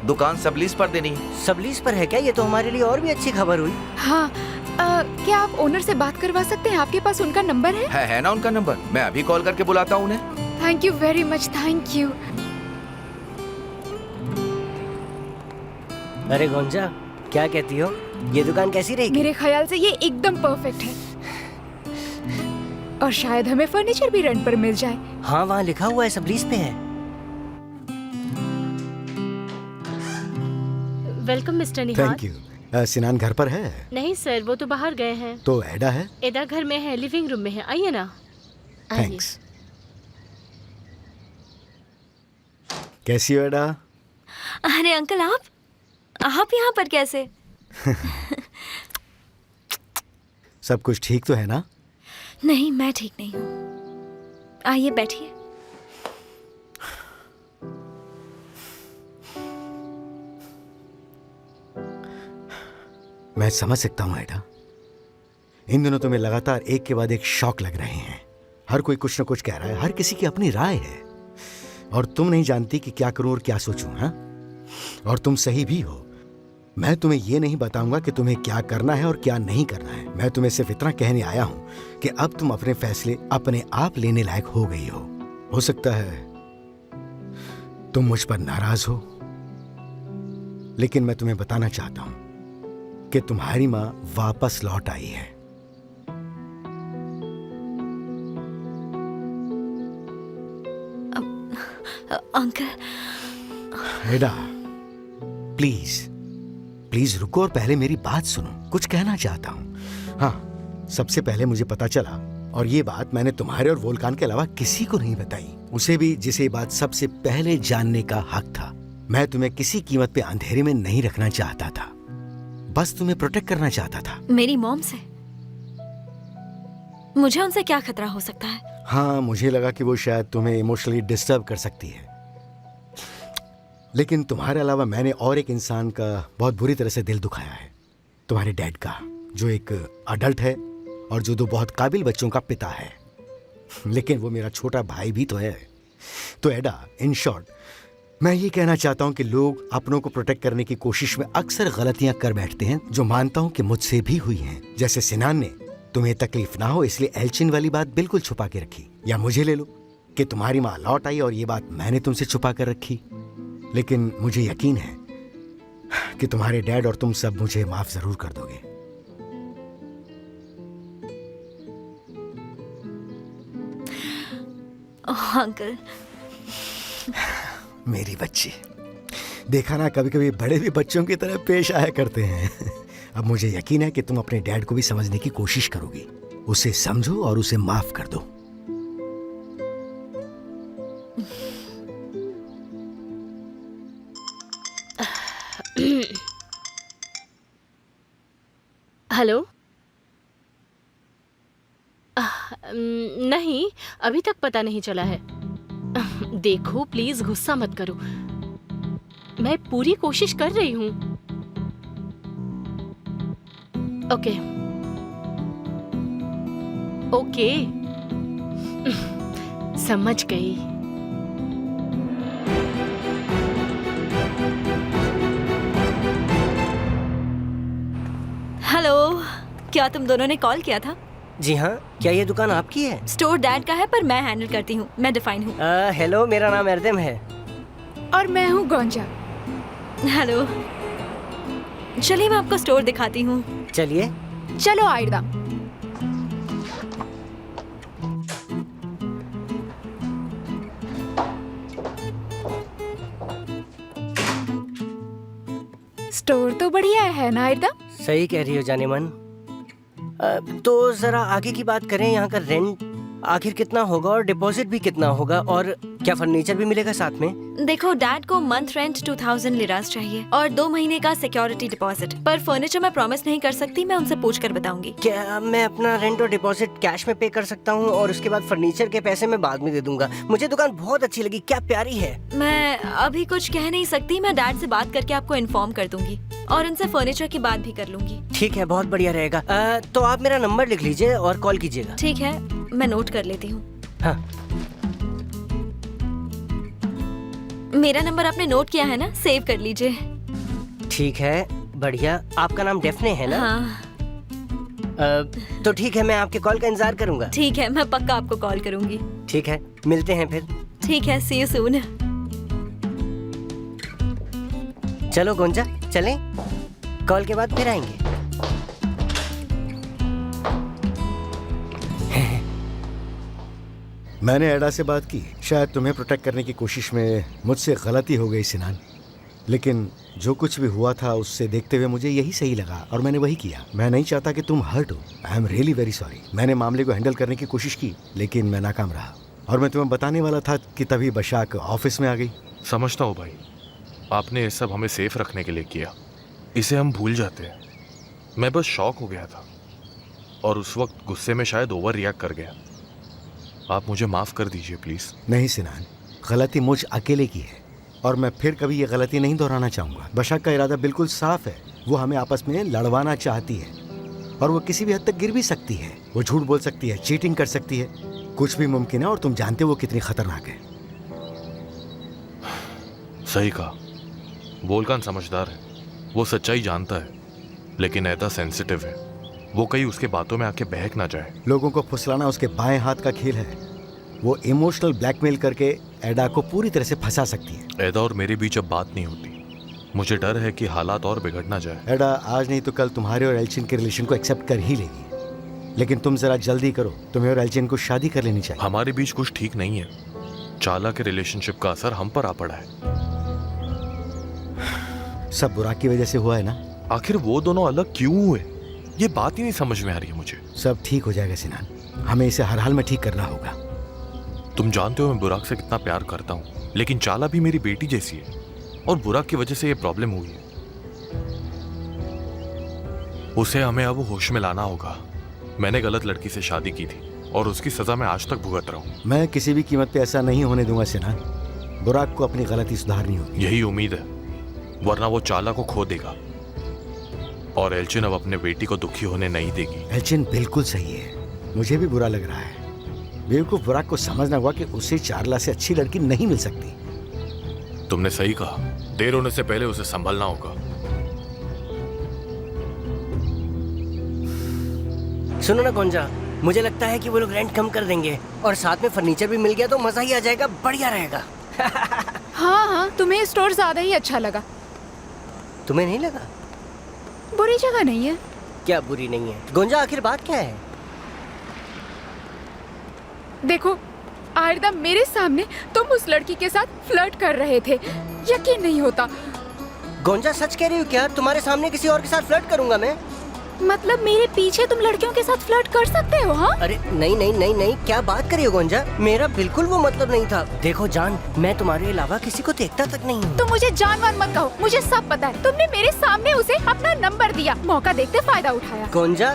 दुकान सबलीज पर देनी है। सबलीज पर है क्या? ये तो हमारे लिए और भी अच्छी खबर हुई। हाँ, क्या आप ओनर से बात करवा सकते हैं? आपके पास उनका नंबर है? है ना उनका नंबर, मैं अभी कॉल करके बुलाता हूँ उन्हें। Thank you very much, thank you. अरे गोंजा, क्या कहती हो? ये दुकान कैसी रहेगी? मेरे ख्याल से ये एकदम परफेक्ट है और शायद हमें फर्नीचर भी रेंट पर मिल जाए। हाँ, वहाँ लिखा हुआ है सबलीज पे है। Welcome mister Nihal. Thank you. Sinan घर पर है? नहीं सर, वो तो बाहर गए हैं। तो एडा है? एडा घर में है, लिविंग रूम में है। आइए ना। थैंक्स। कैसी हो एडा? अरे अंकल, आप यहाँ पर कैसे? सब कुछ ठीक तो है ना? नहीं, मैं ठीक नहीं हूँ। आइए बैठिए। मैं समझ सकता हूँ एडा। इन दिनों तुम्हें लगातार एक के बाद एक शौक लग रहे हैं। हर कोई कुछ न कुछ कह रहा है, हर किसी की अपनी राय है और तुम नहीं जानती कि क्या करूं और क्या सोचूं। हाँ, और तुम सही भी हो। मैं तुम्हें ये नहीं बताऊंगा कि तुम्हें क्या करना है और क्या नहीं करना है। मैं तुम्हें सिर्फ इतना कहने आया हूं कि अब तुम अपने फैसले अपने आप लेने लायक हो गई हो। हो सकता है तुम मुझ पर नाराज हो, लेकिन मैं तुम्हें बताना चाहता हूं कि तुम्हारी मां वापस लौट आई है। अंकल। एडा, प्लीज प्लीज रुको और पहले मेरी बात सुनो। कुछ कहना चाहता हूँ। हाँ, सबसे पहले मुझे पता चला, और ये बात मैंने तुम्हारे और वोल्कान के अलावा किसी को नहीं बताई, उसे भी जिसे ये बात सबसे पहले जानने का हक था। मैं तुम्हें किसी कीमत पे अंधेरे में नहीं रखना चाहता था, बस तुम्हें प्रोटेक्ट करना चाहता था। मेरी मॉम से? मुझे उनसे क्या खतरा हो सकता है? हाँ, मुझे लगा कि वो शायद तुम्हें इमोशनली डिस्टर्ब कर सकती है, लेकिन तुम्हारे अलावा मैंने और एक इंसान का बहुत बुरी तरह से दिल दुखाया है, तुम्हारे डैड का, जो एक अडल्ट है और जो 2 बहुत काबिल बच्चों का पिता है, लेकिन वो मेरा छोटा भाई भी तो है। तो एडा, इन शॉर्ट मैं ये कहना चाहता हूँ कि लोग अपनों को प्रोटेक्ट करने की कोशिश में अक्सर गलतियां कर बैठते हैं, जो मानता हूँ कि मुझसे भी हुई हैं। जैसे सिनान ने तुम्हें तकलीफ ना हो इसलिए एल्चिन वाली बात बिल्कुल छुपा के रखी, या मुझे ले लो कि तुम्हारी माँ लौट आई और ये बात मैंने तुमसे छुपा कर रखी। लेकिन मुझे यकीन है कि तुम्हारे डैड और तुम सब मुझे माफ जरूर कर दोगे। अंकल। मेरी बच्ची, देखा ना, कभी कभी बड़े भी बच्चों की तरह पेश आया करते हैं। अब मुझे यकीन है कि तुम अपने डैड को भी समझने की कोशिश करोगी। उसे समझो और उसे माफ कर दो। हेलो। नहीं, अभी तक पता नहीं चला है। देखो प्लीज गुस्सा मत करो, मैं पूरी कोशिश कर रही हूँ। ओके ओके, समझ गई। हेलो, क्या तुम दोनों ने कॉल किया था? जी हाँ, क्या ये दुकान आपकी है? स्टोर डैड का है पर मैं हैंडल करती हूँ। मैं डिफाइन हूँ। हेलो, मेरा नाम एरदम है। और मैं हूँ गोंजा। हेलो, चलिए मैं आपको स्टोर दिखाती हूँ। चलिए। चलो आयदा। स्टोर तो बढ़िया है ना आयदा? सही कह रही हो जाने मन। तो जरा आगे की बात करें, यहाँ का रेंट आखिर कितना होगा और डिपॉजिट भी कितना होगा, और क्या फर्नीचर भी मिलेगा साथ में? देखो, डैड को मंथ रेंट 2000 लिरास चाहिए और 2 महीने का सिक्योरिटी डिपॉजिट। पर फर्नीचर मैं प्रॉमिस नहीं कर सकती, मैं उनसे पूछ कर बताऊंगी। क्या मैं अपना रेंट और डिपॉजिट कैश में पे कर सकता हूँ और उसके बाद फर्नीचर के पैसे मैं बाद में दे दूंगा? मुझे दुकान बहुत अच्छी लगी, क्या प्यारी है। मैं अभी कुछ कह नहीं सकती, मैं डैड से बात करके आपको इन्फॉर्म कर दूंगी और उनसे फर्नीचर की बात भी कर लूंगी। ठीक है, बहुत बढ़िया रहेगा। तो आप मेरा नंबर लिख लीजिए और कॉल कीजिएगा। ठीक है, मैं नोट कर लेती हूँ। हाँ। मेरा नंबर आपने नोट किया है ना? सेव कर लीजिए। ठीक है, बढ़िया। आपका नाम डेफने है ना? हाँ। तो ठीक है, मैं आपके कॉल का इंतजार करूंगा। ठीक है, मैं पक्का आपको कॉल करूंगी। ठीक है, मिलते हैं फिर। ठीक है, सी यू सून। चलो गोंजा, चलें? कॉल के बाद फिर आएंगे। मैंने एडा से बात की, शायद तुम्हें प्रोटेक्ट करने की कोशिश में मुझसे गलती हो गई सिनान, लेकिन जो कुछ भी हुआ था उससे देखते हुए मुझे यही सही लगा और मैंने वही किया। मैं नहीं चाहता कि तुम हर्ट हो। I am really very sorry. मैंने मामले को हैंडल करने की कोशिश की लेकिन मैं नाकाम रहा, और मैं तुम्हें बताने वाला था कि तभी बशाक ऑफिस में आ गई। समझता हूँ भाई, आपने ये सब हमें सेफ रखने के लिए किया, इसे हम भूल जाते हैं। मैं बस शॉक हो गया था और उस वक्त गुस्से में शायद ओवर रिएक्ट कर गया। आप मुझे माफ़ कर दीजिए प्लीज़। नहीं सिनान, गलती मुझ अकेले की है और मैं फिर कभी ये गलती नहीं दोहराना चाहूँगा। बशाक का इरादा बिल्कुल साफ है, वो हमें आपस में लड़वाना चाहती है और वो किसी भी हद तक गिर भी सकती है। वो झूठ बोल सकती है, चीटिंग कर सकती है, कुछ भी मुमकिन है और तुम जानते हो वो कितनी खतरनाक है। सही कहा, वोल्कान समझदार है, वो सच्चाई जानता है, लेकिन ऐदा सेंसिटिव है, वो कहीं उसके बातों में आके बहक ना जाए। लोगों को फुसलाना उसके बाएं हाथ का खेल है। वो इमोशनल ब्लैकमेल करके एडा को पूरी तरह से फंसा सकती है। एदा और मेरे बीच अब बात नहीं होती, मुझे डर है कि हालात और बिगड़ ना जाए। एडा आज नहीं तो कल तुम्हारे और एल्चिन के रिलेशन को एक्सेप्ट कर ही लेगी, लेकिन तुम जरा जल्दी करो, तुम्हें और एल्चिन को शादी कर लेनी चाहिए। हमारे बीच कुछ ठीक नहीं है, चाला के रिलेशनशिप का असर हम पर आ पड़ा है। सब बुराक की वजह से हुआ है ना? आखिर वो दोनों अलग क्यों हुए, ये बात ही नहीं समझ में आ रही है मुझे। सब ठीक हो जाएगा सिनान, हमें इसे हर हाल में ठीक करना होगा। तुम जानते हो मैं बुराक से कितना प्यार करता हूँ, लेकिन चाला भी मेरी बेटी जैसी है और बुराक की वजह से ये प्रॉब्लम हुई है। उसे हमें अब होश में लाना होगा। मैंने गलत लड़की से शादी की थी और उसकी सजा मैं आज तक भुगत रहा हूँ। मैं किसी भी कीमत पे ऐसा नहीं होने दूंगा सिनान। बुराक को अपनी गलती सुधारनी होगी। यही उम्मीद है, वरना वो चाला को खो देगा और एल्चिन अब अपने बेटी को दुखी होने नहीं देगी। एल्चिन बिल्कुल सही है, मुझे भी बुरा लग रहा है। बेवकूफ बुराक को समझना हुआ कि उसे चारला से अच्छी लड़की नहीं मिल सकती। तुमने सही कहा, देर होने से पहले उसे संभलना होगा। सुनो ना गोंजा, मुझे लगता है कि वो लोग रेंट कम कर देंगे और साथ में फर्नीचर भी मिल गया तो मजा ही आ जाएगा, बढ़िया रहेगा। हाँ हाँ, तुम्हें स्टोर ज्यादा ही अच्छा लगा। तुम्हें नहीं लगा? बुरी जगह नहीं है। क्या बुरी नहीं है? गोंजा आखिर बात क्या है? देखो आयरदा, मेरे सामने तुम उस लड़की के साथ फ्लर्ट कर रहे थे, यकीन नहीं होता। गोंजा सच कह रही हो क्या? तुम्हारे सामने किसी और के साथ फ्लर्ट करूंगा मैं? मतलब मेरे पीछे तुम लड़कियों के साथ फ्लर्ट कर सकते हो? हाँ? अरे नहीं नहीं नहीं नहीं, क्या बात कर रही हो गोंजा? मेरा बिल्कुल वो मतलब नहीं था। देखो जान, मैं तुम्हारे अलावा किसी को देखता तक नहीं हूँ। तुम मुझे जानवर मत कहो, मुझे सब पता है। तुमने मेरे सामने उसे अपना नंबर दिया, मौका देखते फायदा उठाया। गोंजा,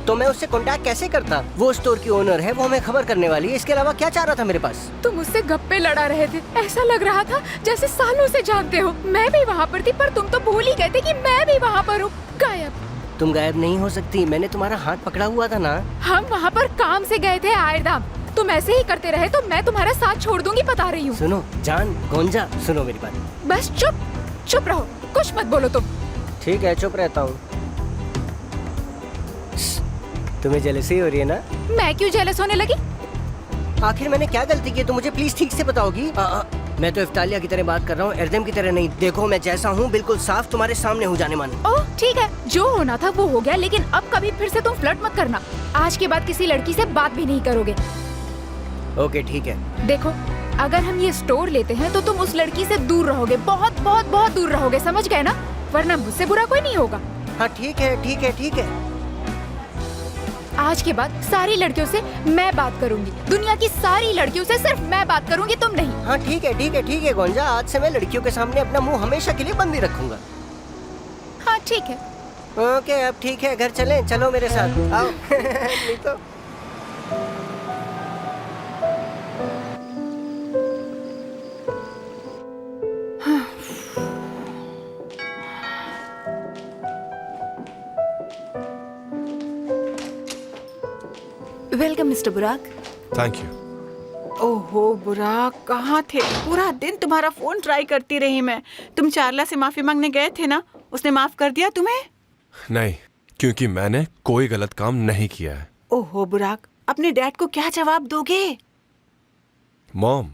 तो मैं उससे कांटेक्ट कैसे करता? वो स्टोर की ओनर है, वो हमें खबर करने वाली है। इसके अलावा क्या चाह रहा था मेरे पास? तुम उससे गप्पे लड़ा रहे थे, ऐसा लग रहा था जैसे सालों से जानते हो। मैं भी वहाँ पर थी, पर तुम तो भूल ही गए थे कि मैं भी वहाँ पर हूँ। गायब। तुम गायब नहीं हो सकती, मैंने तुम्हारा हाथ पकड़ा हुआ था ना। हम वहाँ पर काम से गए थे आयरदाम, तुम ऐसे ही करते रहे तो मैं तुम्हारा साथ छोड़ दूंगी, बता रही हूँ। सुनो जान, गोंजा सुनो मेरी बात। बस चुप चुप रहो, कुछ मत बोलो तुम। ठीक है, चुप रहता हूँ। तुम्हें जेलसी हो रही है ना? मैं क्यों जेलस होने लगी? आखिर मैंने क्या गलती की, तुम मुझे प्लीज ठीक से बताओगी? मैं तो इफ्तालिया की तरह बात कर रहा हूँ, एरदम की तरह नहीं। देखो मैं जैसा हूँ बिल्कुल साफ तुम्हारे सामने हूँ, जाने माने। ओह ठीक है, जो होना था वो हो गया, लेकिन अब कभी फिर से तुम फ्लर्ट मत करना। आज के बाद किसी लड़की से बात भी नहीं करोगे। ओके ठीक है। देखो, अगर हम ये स्टोर लेते हैं तो तुम उस लड़की से दूर रहोगे, बहुत बहुत बहुत दूर रहोगे, समझ गए ना? वरना मुझसे बुरा कोई नहीं होगा। हाँ ठीक है ठीक है ठीक है। आज के बाद सारी लड़कियों से मैं बात करूंगी, दुनिया की सारी लड़कियों से सिर्फ मैं बात करूंगी, तुम नहीं। हाँ ठीक है ठीक है ठीक है गोंजा, आज से मैं लड़कियों के सामने अपना मुंह हमेशा के लिए बंद ही रखूंगा। हाँ ठीक है। ओके अब ठीक है, घर चलें? चलो मेरे साथ आओ। नहीं तो वेलकम मिस्टर बुराक। Thank you. ओहो बुराक, कहाँ थे? पूरा दिन तुम्हारा फोन ट्राई करती रही मैं। तुम चारला से माफी मांगने गए थे ना, उसने माफ कर दिया तुम्हें? नहीं, क्योंकि मैंने कोई गलत काम नहीं किया है। ओहो बुराक, अपने डैड को क्या जवाब दोगे? मॉम,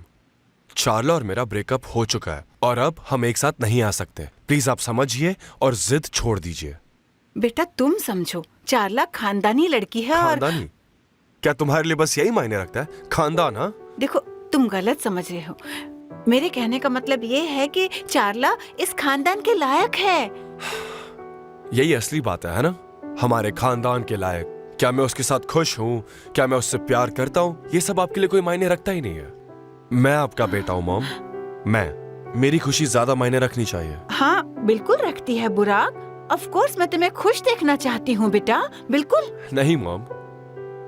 चारला और मेरा ब्रेकअप हो चुका है और अब हम एक साथ नहीं आ सकते। प्लीज आप समझिए और जिद छोड़ दीजिए। बेटा तुम समझो, चारला खानदानी लड़की है। खानदानी? क्या तुम्हारे लिए बस यही मायने रखता है, खानदान? हाँ देखो तुम गलत समझ रहे हो। मेरे कहने का मतलब ये है कि चारला इस खानदान के लायक है। यही असली बात है ना, हमारे खानदान के लायक। क्या मैं उसके साथ खुश हूँ, क्या मैं उससे प्यार करता हूँ, ये सब आपके लिए कोई मायने रखता ही नहीं है। मैं आपका बेटा हूँ मॉम, मेरी खुशी ज्यादा मायने रखनी चाहिए। हाँ बिल्कुल रखती है बुराक। ऑफ कोर्स मैं तुम्हें खुश देखना चाहती हूँ बेटा, बिल्कुल। नहीं मॉम,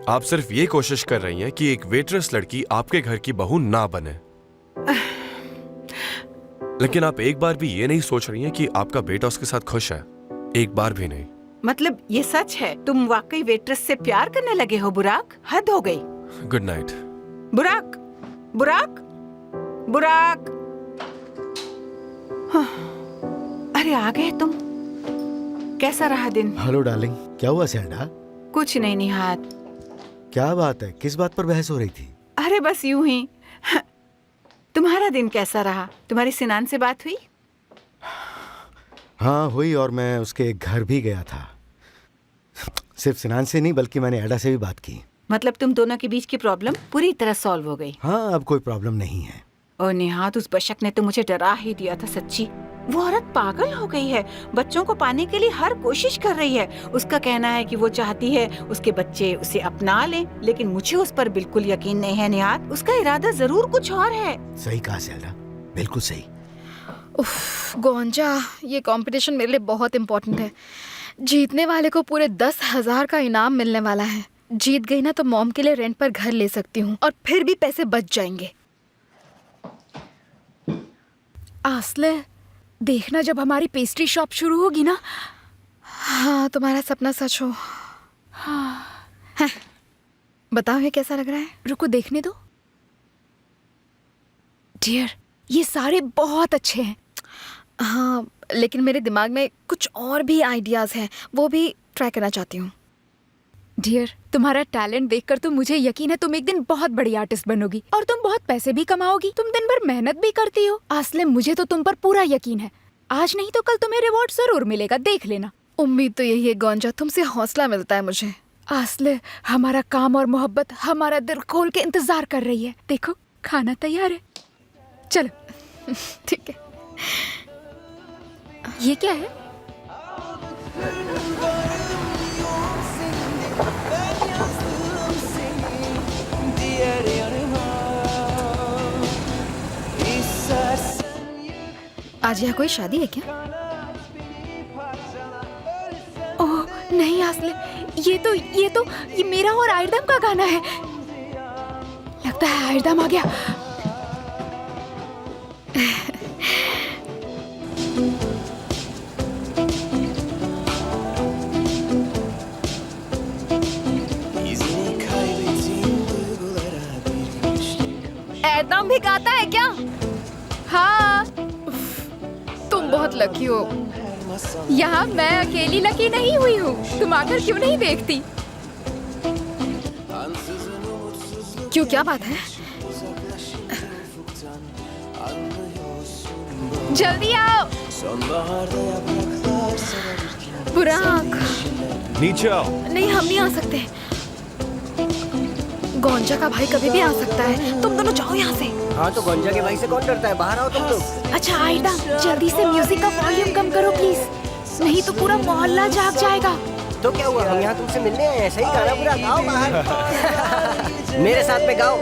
आप सिर्फ ये कोशिश कर रही हैं कि एक वेट्रेस लड़की आपके घर की बहू ना बने। लेकिन आप एक बार भी ये नहीं सोच रही हैं कि आपका बेटा उसके साथ खुश है? एक बार भी नहीं। मतलब ये सच है, तुम वाकई वेट्रेस से प्यार करने लगे हो बुराक? हद हो गई। Good night. बुराक, बुराक, बुराक। हाँ, अरे आ गए तुम। कैसा रहा दिन? हेलो डार्लिंग, क्या हुआ सैंडा? कुछ नहीं निहात। क्या बात है, किस बात पर बहस हो रही थी? अरे बस यूं ही। तुम्हारा दिन कैसा रहा? तुम्हारी सिनान से बात हुई? हाँ हुई, और मैं उसके घर भी गया था। सिर्फ सिनान से नहीं बल्कि मैंने एडा से भी बात की। मतलब तुम दोनों के बीच की प्रॉब्लम पूरी तरह सॉल्व हो गई। हाँ, अब कोई प्रॉब्लम नहीं है। और निहात, उस बशक ने तो मुझे डरा ही दिया था सच्ची। वो औरत पागल हो गई है, बच्चों को पाने के लिए हर कोशिश कर रही है। उसका कहना है कि वो चाहती है उसके बच्चे उसे अपना लें, लेकिन मुझे उस पर बिल्कुल यकीन नहीं है निहात। उसका इरादा जरूर कुछ और है। सही कहा ज़ेल्डा, बिल्कुल सही। उफ, गोंजा, ये कंपटीशन मेरे लिए बहुत इम्पोर्टेंट है। जीतने वाले को पूरे 10,000 का इनाम मिलने वाला है। जीत गई ना तो मॉम के लिए रेंट पर घर ले सकती हूँ और फिर भी पैसे बच जाएंगे। आसले, देखना जब हमारी पेस्ट्री शॉप शुरू होगी ना। हाँ, तुम्हारा सपना सच हो। हाँ। बताओ ये कैसा लग रहा है? रुको देखने दो। डियर, ये सारे बहुत अच्छे हैं। हाँ, लेकिन मेरे दिमाग में कुछ और भी आइडियाज हैं, वो भी ट्राई करना चाहती हूँ। डियर, तुम्हारा टैलेंट देखकर तो मुझे यकीन है तुम एक दिन बहुत बड़ी आर्टिस्ट बनोगी और तुम बहुत पैसे भी कमाओगी। तुम दिन भर मेहनत भी करती हो। आसले, मुझे तो तुम पर पूरा यकीन है। आज नहीं तो कल तुम्हें रिवॉर्ड जरूर मिलेगा, देख लेना। उम्मीद तो यही है गोंजा, तुमसे हौसला मिलता है मुझे। आसले, हमारा काम और मोहब्बत हमारा दिल खोल के इंतजार कर रही है। देखो, खाना तैयार है, चलो। ठीक है। ये क्या है? आज यहाँ कोई शादी है क्या? ओह नहीं आसले, ये मेरा और आयरदम का गाना है। लगता है आयरदम आ गया। आयरदम भी गाता है क्या? हाँ, तुम बहुत लकी हो। यहाँ मैं अकेली लकी नहीं हुई हूँ। तुम आकर क्यों नहीं देखती? क्यों, क्या बात है? जल्दी आओ। बुराक, नीचे आओ। नहीं, हम नहीं आ सकते। गोंजा का भाई कभी भी आ सकता है। तुम दोनों जाओ यहाँ से। हाँ, तो गोंजा के भाई से कौन डरता है? बाहर आओ तुम लोग। अच्छा आयदा, जल्दी से म्यूजिक का वॉल्यूम कम करो प्लीज, नहीं तो पूरा मोहल्ला जाग जाएगा। तो क्या हुआ, हम यहाँ तुमसे मिलने आए हैं। सही गाना पूरा गाओ बाहर। मेरे साथ में गाओ।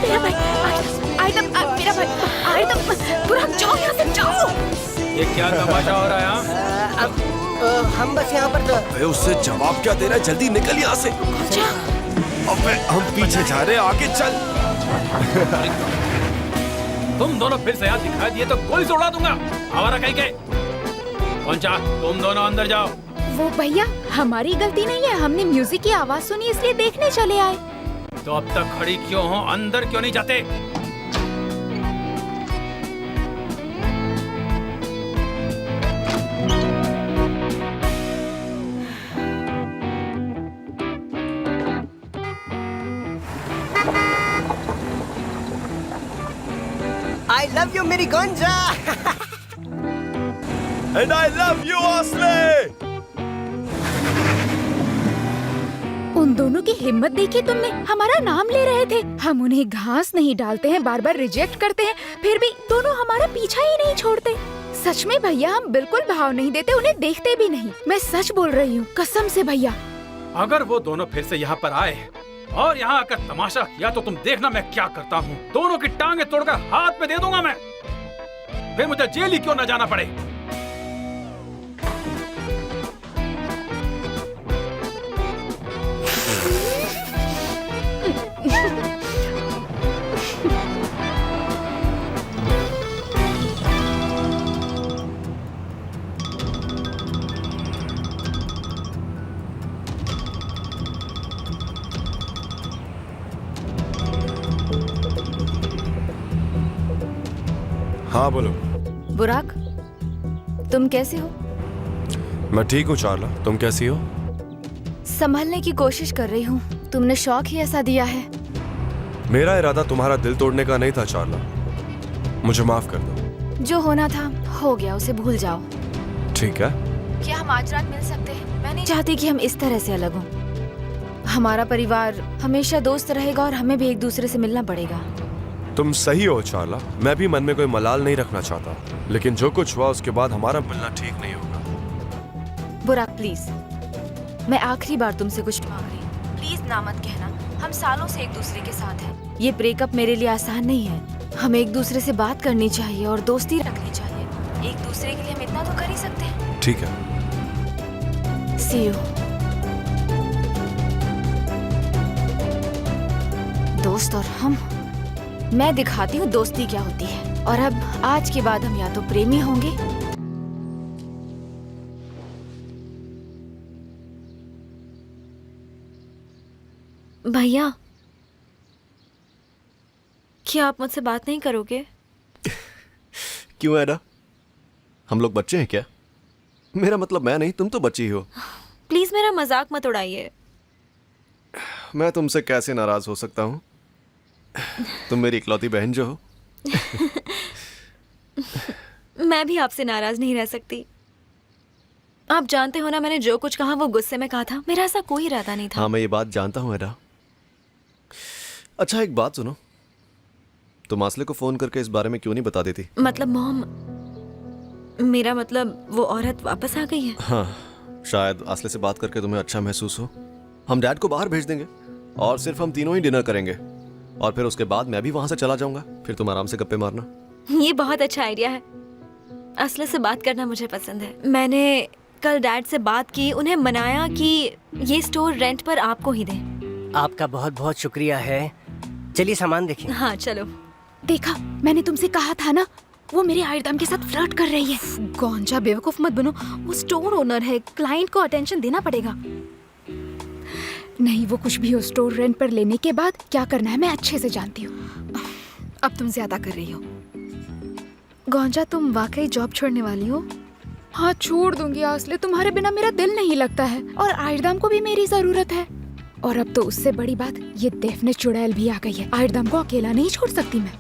मेरा भाई आयदम, मेरा भाई आयदम, बुराक जाओ यहाँ से, जाओ। ये क्या तमाशा हो रहा है यहाँ? हम बस यहाँ पर। अबे उससे जवाब क्या दे रहा है? जल्दी निकल यहाँ से। अबे हम पीछे जा रहे हैं, आगे चल। तुम दोनों फिर से यहाँ दिखाई दिए तो गोली से उड़ा दूंगा। हमारा कहीं के पहुंचा, तुम दोनों अंदर जाओ। वो भैया, हमारी गलती नहीं है, हमने म्यूजिक की आवाज सुनी इसलिए देखने चले आए। तो अब तक खड़ी क्यों हो? अंदर क्यों नहीं जाते? I love you मेरी गोंजा। And I love you, आसले। उन दोनों की हिम्मत देखी तुमने? हमारा नाम ले रहे थे। हम उन्हें घास नहीं डालते हैं, बार बार रिजेक्ट करते हैं, फिर भी दोनों हमारा पीछा ही नहीं छोड़ते। सच में भैया, हम बिल्कुल भाव नहीं देते, उन्हें देखते भी नहीं। मैं सच बोल रही हूँ, कसम से भैया। अगर वो दोनों फिर से यहाँ पर आए और यहाँ आकर तमाशा किया तो तुम देखना मैं क्या करता हूँ। दोनों की टांगे तोड़कर हाथ में दे दूंगा मैं, फिर मुझे जेल ही क्यों न जाना पड़े। हाँ बोलो। बुराक, तुम कैसे हो? मैं ठीक हूँ चार्ला, तुम कैसी हो? संभलने की कोशिश कर रही हूँ। तुमने शौक ही ऐसा दिया है। मेरा इरादा तुम्हारा दिल तोड़ने का नहीं था चार्ला, मुझे माफ कर दो। जो होना था हो गया, उसे भूल जाओ। ठीक है। क्या हम आज रात मिल सकते हैं? मैं नहीं चाहती कि हम इस तरह से अलग हों। हमारा परिवार हमेशा दोस्त रहेगा और हमें भी एक दूसरे से मिलना पड़ेगा। तुम सही हो चार्ला, मैं भी मन में कोई मलाल नहीं रखना चाहता, लेकिन जो कुछ हुआ उसके बाद हमारा मिलना ठीक नहीं होगा। बुराक प्लीज, मैं आखिरी बार तुमसे कुछ मांग रही हूँ। प्लीज ना मत कहना। हम सालों से एक दूसरे के साथ हैं। ये ब्रेकअप मेरे लिए आसान नहीं है। हमें एक दूसरे से बात करनी चाहिए और दोस्ती रखनी चाहिए। एक दूसरे के लिए हम इतना तो कर ही सकते हैं। ठीक है। See you। दोस्त और हम, मैं दिखाती हूँ दोस्ती क्या होती है। और अब आज के बाद हम या तो प्रेमी होंगे भैया, क्या आप मुझसे बात नहीं करोगे? क्यों एडा, हम लोग बच्चे हैं क्या? मेरा मतलब मैं नहीं, तुम तो बच्ची ही हो। प्लीज मेरा मजाक मत उड़ाइए। मैं तुमसे कैसे नाराज हो सकता हूँ? तुम मेरी इकलौती बहन जो हो। मैं भी आपसे नाराज नहीं रह सकती। आप जानते हो ना, मैंने जो कुछ कहा वो गुस्से में कहा था। मेरा ऐसा कोई इरादा नहीं था। हाँ, मैं ये बात जानता हूँ एडा। अच्छा एक बात सुनो, तुम आसले को फोन करके इस बारे में क्यों नहीं बता देती? मतलब मॉम, मेरा मतलब वो औरत वापस आ गई है। हाँ, शायद आसले से बात करके तुम्हें अच्छा महसूस हो। हम डैड को बाहर भेज देंगे और सिर्फ हम तीनों ही डिनर करेंगे, और फिर उसके बाद मैं भी वहां से चला जाऊंगा। फिर तुम आराम से गप्पे मारना। ये बहुत अच्छा आइडिया है। असले से बात करना मुझे पसंद है। मैंने कल डैड से बात की, उन्हें मनाया कि ये स्टोर रेंट पर आपको ही दें। आपका बहुत बहुत शुक्रिया है। चलिए सामान देखिए। हाँ चलो। देखा, मैंने तुमसे कहा था ना, वो मेरे आयरदम के साथ फ्लर्ट कर रही है। गोंजा, बेवकूफ मत बनो। वो स्टोर ओनर है, क्लाइंट को अटेंशन देना पड़ेगा। नहीं, वो कुछ भी हो, स्टोर रेंट पर लेने के बाद क्या करना है मैं अच्छे से जानती हूँ। अब तुम ज्यादा कर रही हो। गोंजा, तुम वाकई जॉब छोड़ने वाली हो? हाँ, छोड़ दूंगी आसले। तुम्हारे बिना मेरा दिल नहीं लगता है और आयरदम को भी मेरी जरूरत है। और अब तो उससे बड़ी बात, ये डेफिनेट चुड़ैल भी आ गई है। आयरदम को अकेला नहीं छोड़ सकती मैं।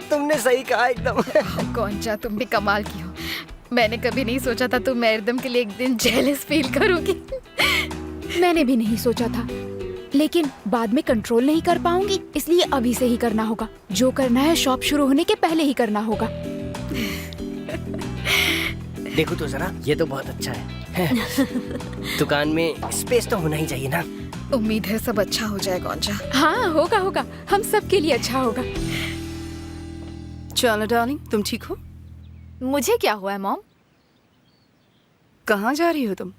तुमने सही कहा एकदम। गोंजा, तुम भी कमाल की हो। मैंने कभी नहीं सोचा था तुम आयरदम के लिए एक दिन जेलस फील करोगी। मैंने भी नहीं सोचा था, लेकिन बाद में कंट्रोल नहीं कर पाऊंगी, इसलिए अभी से ही करना होगा। जो करना है शॉप शुरू होने के पहले ही करना होगा। देखो तो जरा, ये तो बहुत अच्छा है। दुकान में स्पेस तो होना ही चाहिए ना। उम्मीद है सब अच्छा हो जाए गोंजा। हाँ, होगा होगा, हम सब के लिए अच्छा होगा। चलो डार्लिंग, तुम ठीक हो? मुझे क्या हुआ है मॉम? कहाँ जा रही हो तुम?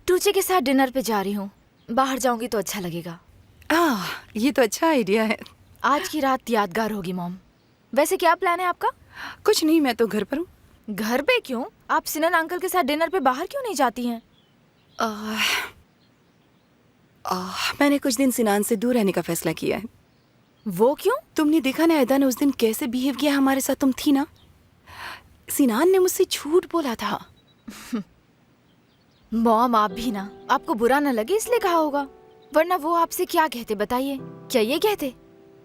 टूचे के साथ डिनर पे जा रही हूँ। बाहर जाऊंगी तो अच्छा लगेगा। ये तो अच्छा आइडिया है। आज की रात यादगार होगी मॉम। वैसे क्या प्लान है आपका? कुछ नहीं, मैं तो घर पर हूँ। घर पे क्यों? आप सिनन अंकल के साथ डिनर पे बाहर क्यों नहीं जाती हैं? मैंने कुछ दिन सिनान से दूर रहने का फैसला किया है। वो क्यों? तुमने देखा ना अदा ने उस दिन कैसे बिहेव किया हमारे साथ। तुम थी ना, सिनान ने मुझसे झूठ बोला था। मॉम, आप भी ना, आपको बुरा ना लगे इसलिए कहा होगा, वरना वो आपसे क्या कहते बताइए? क्या ये कहते,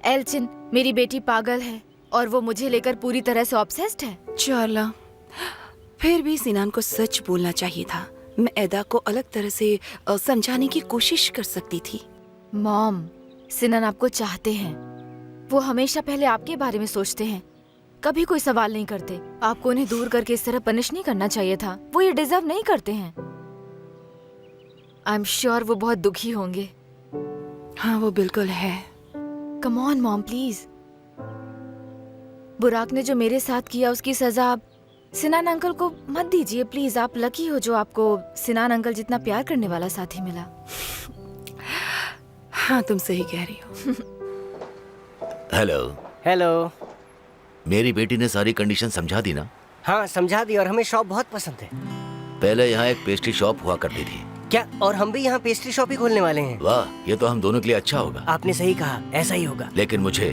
एल्चिन मेरी बेटी पागल है और वो मुझे लेकर पूरी तरह से ऑब्सेस्ड है? चार्ला, फिर भी सिनान को सच बोलना चाहिए था। मैं एदा को अलग तरह से समझाने की कोशिश कर सकती थी। मॉम, सिनान आपको चाहते हैं। वो हमेशा पहले आपके बारे में सोचते हैं, कभी कोई सवाल नहीं करते। आपको उन्हें दूर करके इस तरह पनिश नहीं करना चाहिए था। वो ये डिजर्व नहीं करते हैं। आई एम श्योर वो बहुत दुखी होंगे। हाँ, वो बिल्कुल है। Come on mom, please. बुराक ने जो मेरे साथ किया उसकी सजा आप सिनान अंकल को मत दीजिए प्लीज। आप लकी हो जो आपको सिनान अंकल जितना प्यार करने वाला साथी मिला। हाँ, तुम सही कह रही हो। हेलो। हेलो। मेरी बेटी ने सारी कंडीशन समझा दी ना? हाँ, समझा दी, और हमें शॉप बहुत पसंद है। पहले यहाँ एक पेस्ट्री शॉप हुआ करती थी। क्या? और हम भी यहाँ पेस्ट्री शॉप ही खोलने वाले हैं। वाह, ये तो हम दोनों के लिए अच्छा होगा। आपने सही कहा, ऐसा ही होगा। लेकिन मुझे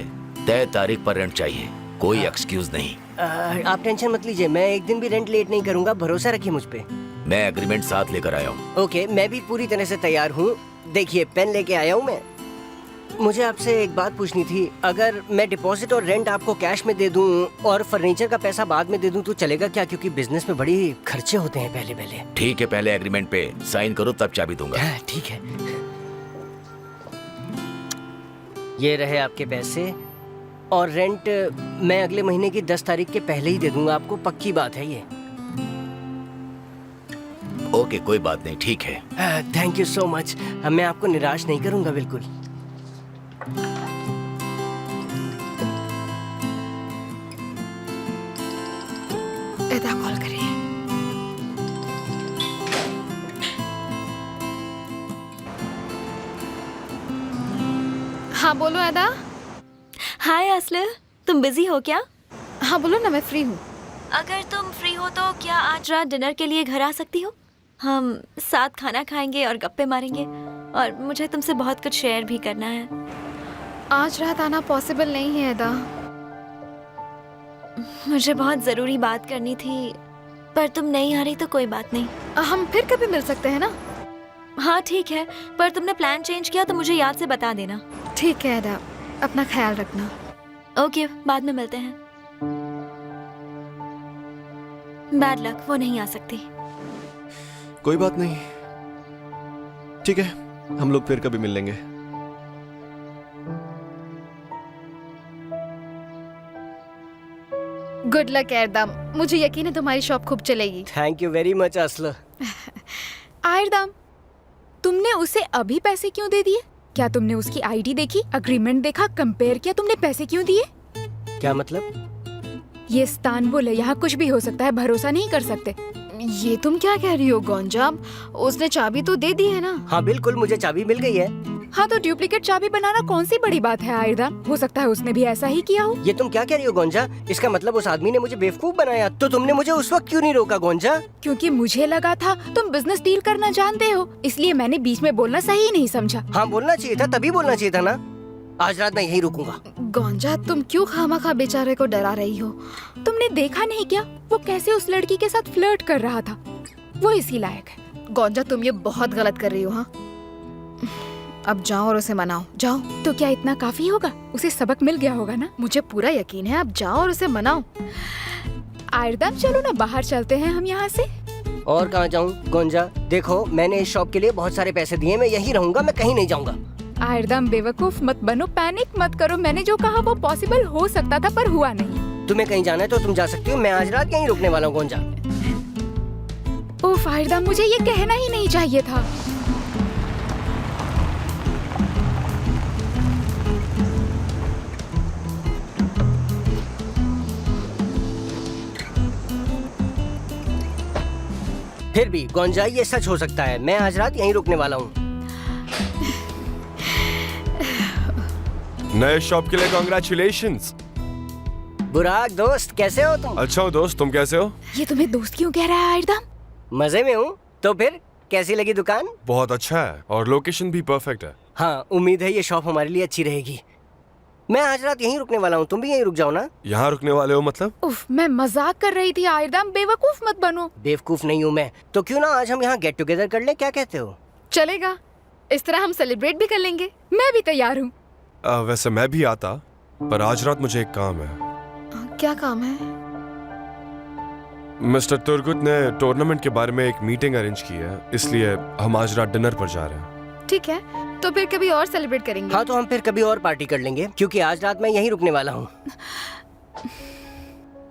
तय तारीख पर रेंट चाहिए, कोई एक्सक्यूज नहीं। आप टेंशन मत लीजिए, मैं एक दिन भी रेंट लेट नहीं करूंगा, भरोसा रखिए मुझ पे। मैं एग्रीमेंट साथ लेकर आया हूँ। ओके, मैं भी पूरी तरह से तैयार हूँ। देखिए, पेन लेके आया हूँ मैं। मुझे आपसे एक बात पूछनी थी, अगर मैं डिपॉजिट और रेंट आपको कैश में दे दूं और फर्नीचर का पैसा बाद में दे दूं तो चलेगा क्या? क्योंकि बिजनेस में बड़ी खर्चे होते हैं पहले पहले। ठीक है, पहले एग्रीमेंट पे साइन करो तब चाबी दूंगा। ठीक है, ये रहे आपके पैसे और रेंट मैं अगले महीने की 10 तारीख के पहले ही दे दूंगा आपको, पक्की बात है ये। ओके, कोई बात नहीं, ठीक है। Thank you so much. मैं आपको निराश नहीं करूंगा बिल्कुल। एदा कॉल करिए। हाँ बोलो एदा। हाय असले, तुम बिजी हो क्या? हाँ बोलो ना, मैं फ्री हूँ। अगर तुम फ्री हो तो क्या आज रात डिनर के लिए घर आ सकती हो? हम साथ खाना खाएंगे और गप्पे मारेंगे, और मुझे तुमसे बहुत कुछ शेयर भी करना है। आज रात आना पॉसिबल नहीं है एदा। मुझे बहुत ज़रूरी बात करनी थी, पर तुम नहीं आ रही तो कोई बात नहीं। हम फिर कभी मिल सकते हैं ना? हाँ ठीक है, पर तुमने प्लान चेंज किया तो मुझे याद से बता देना। ठीक है एदा, अपना ख्याल रखना। ओके, बाद में मिलते हैं। बैड लक, वो नहीं आ सकती। कोई बात नहीं, ठीक है, हम लोग फिर कभी मिल लेंगे। गुड लक एरदम, मुझे यकीन है तुम्हारी शॉप खूब चलेगी। थैंक यू वेरी मच असला। आयरदम, तुमने उसे अभी पैसे क्यों दे दिए? क्या तुमने उसकी आईडी देखी, अग्रीमेंट देखा, कंपेयर किया? तुमने पैसे क्यों दिए? क्या मतलब? ये इस्तांबुल है, यहाँ कुछ भी हो सकता है, भरोसा नहीं कर सकते। ये तुम क्या कह रही हो गोंजा? उसने चाबी तो दे दी है ना? हाँ बिल्कुल, मुझे चाबी मिल गई है। हाँ तो डुप्लीकेट चाबी बनाना कौन सी बड़ी बात है आयरदम? हो सकता है उसने भी ऐसा ही किया हो। ये तुम क्या कह रही हो गोंजा? इसका मतलब उस आदमी ने मुझे बेवकूफ बनाया। तो तुमने मुझे उस वक्त क्यों नहीं रोका गोंजा? क्योंकि मुझे लगा था तुम बिजनेस डील करना जानते हो, इसलिए मैंने बीच में बोलना सही नहीं समझा। हाँ बोलना चाहिए था, तभी बोलना चाहिए था ना। आज रात मैं यहीं रुकूंगा। गोंजा, तुम क्यों खामखा बेचारे को डरा रही हो? तुमने देखा नहीं क्या वो कैसे उस लड़की के साथ फ्लर्ट कर रहा था? वो इसी लायक है। गोंजा, तुम ये बहुत गलत कर रही हो। हाँ, अब जाओ और उसे मनाओ, जाओ। तो क्या इतना काफी होगा? उसे सबक मिल गया होगा ना? मुझे पूरा यकीन है, अब जाओ और उसे मनाओ। आयरदम, चलो ना बाहर चलते हैं हम यहाँ से। और कहाँ जाऊँ गोंजा? देखो, मैंने इस शॉप के लिए बहुत सारे पैसे दिए, मैं यहीं रहूंगा, मैं कहीं नहीं जाऊंगा। आयरदम, बेवकूफ मत बनो, पैनिक मत करो। मैंने जो कहा वो पॉसिबल हो सकता था पर हुआ नहीं। तुम्हें कहीं जाना है तो तुम जा सकती हो, मैं आज रात यहीं रुकने वाला हूँ गोंजा। ओह आयरदम, मुझे ये कहना ही नहीं चाहिए था। फिर भी गोंजा, ये सच हो सकता है, मैं आज रात यहीं रुकने वाला हूँ। नए शॉप के लिए कांग्रेचुलेशंस। बुराक दोस्त, कैसे हो तुम? अच्छा हो दोस्त, तुम कैसे हो? ये तुम्हें दोस्त क्यों कह रहा है आयरदम? मजे में हूँ। तो फिर कैसी लगी दुकान? बहुत अच्छा है और लोकेशन भी परफेक्ट है। हाँ, उम्मीद है ये शॉप हमारे लिए अच्छी रहेगी। मैं आज रात यहीं रुकने वाला हूँ, तुम भी यहीं रुक जाओ ना। यहाँ रुकने वाले हो मतलब? उफ, मैं मजाक कर रही थी आयरदम, बेवकूफ मत बनो। बेवकूफ नहीं हूँ मैं। तो क्यों ना आज हम यहाँ गेट टुगेदर कर लें, क्या कहते हो? चलेगा, इस तरह हम सेलिब्रेट भी कर लेंगे। मैं भी तैयार हूँ। वैसे मैं भी आता, पर आज रात मुझे एक काम है। क्या काम है? मिस्टर तुर्गुत ने टूर्नामेंट के बारे में एक मीटिंग अरेंज की है, इसलिए हम आज रात डिनर पर जा रहे हैं। ठीक है, तो फिर कभी और सेलिब्रेट करेंगे। हाँ, तो हम फिर कभी और पार्टी कर लेंगे, क्योंकि आज रात मैं यहीं रुकने वाला हूँ।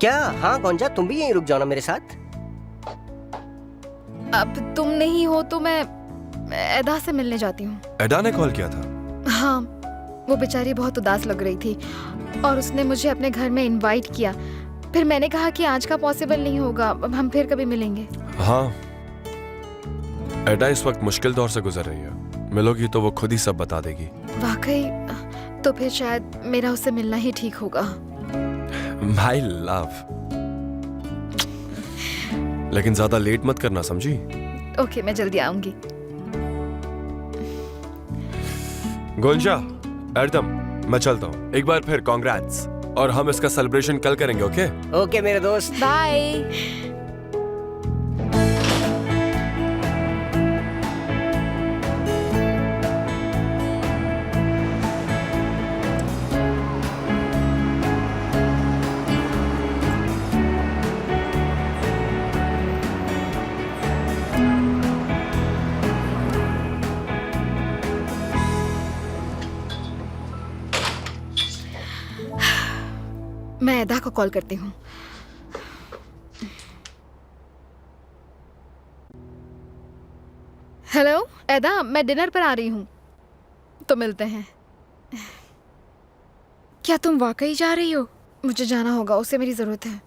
क्या? हाँ गोंजा, तुम भी यहीं रुक जाओ ना मेरे साथ। अब तुम नहीं हो तो मैं एदा से मिलने जाती हूँ। एडा ने कॉल किया था? हाँ, वो बेचारी बहुत उदास लग रही थी और उसने मुझे अपने घर में इनवाइट किया। फिर मैंने कहा कि आज का पॉसिबल नहीं होगा, अब हम फिर कभी मिलेंगे। हाँ, एडा इस वक्त मुश्किल दौर से गुजर रही है, मिलोगी तो वो खुद ही सब बता देगी। वाकई? तो फिर शायद मेरा उससे मिलना ही ठीक होगा। माय लव, लेकिन ज्यादा लेट मत करना, समझी? ओके, मैं जल्दी आऊंगी। गोंजा, एडम, मैं चलता हूँ। एक बार फिर कांग्रेट्स। और हम इसका सेलिब्रेशन कल करेंगे, ओके? ओके मेरे दोस्त। बाय। मैं एदा को कॉल करती हूँ। हेलो एदा, मैं डिनर पर आ रही हूँ, तो मिलते हैं। क्या तुम वाकई जा रही हो? मुझे जाना होगा, उसे मेरी जरूरत है।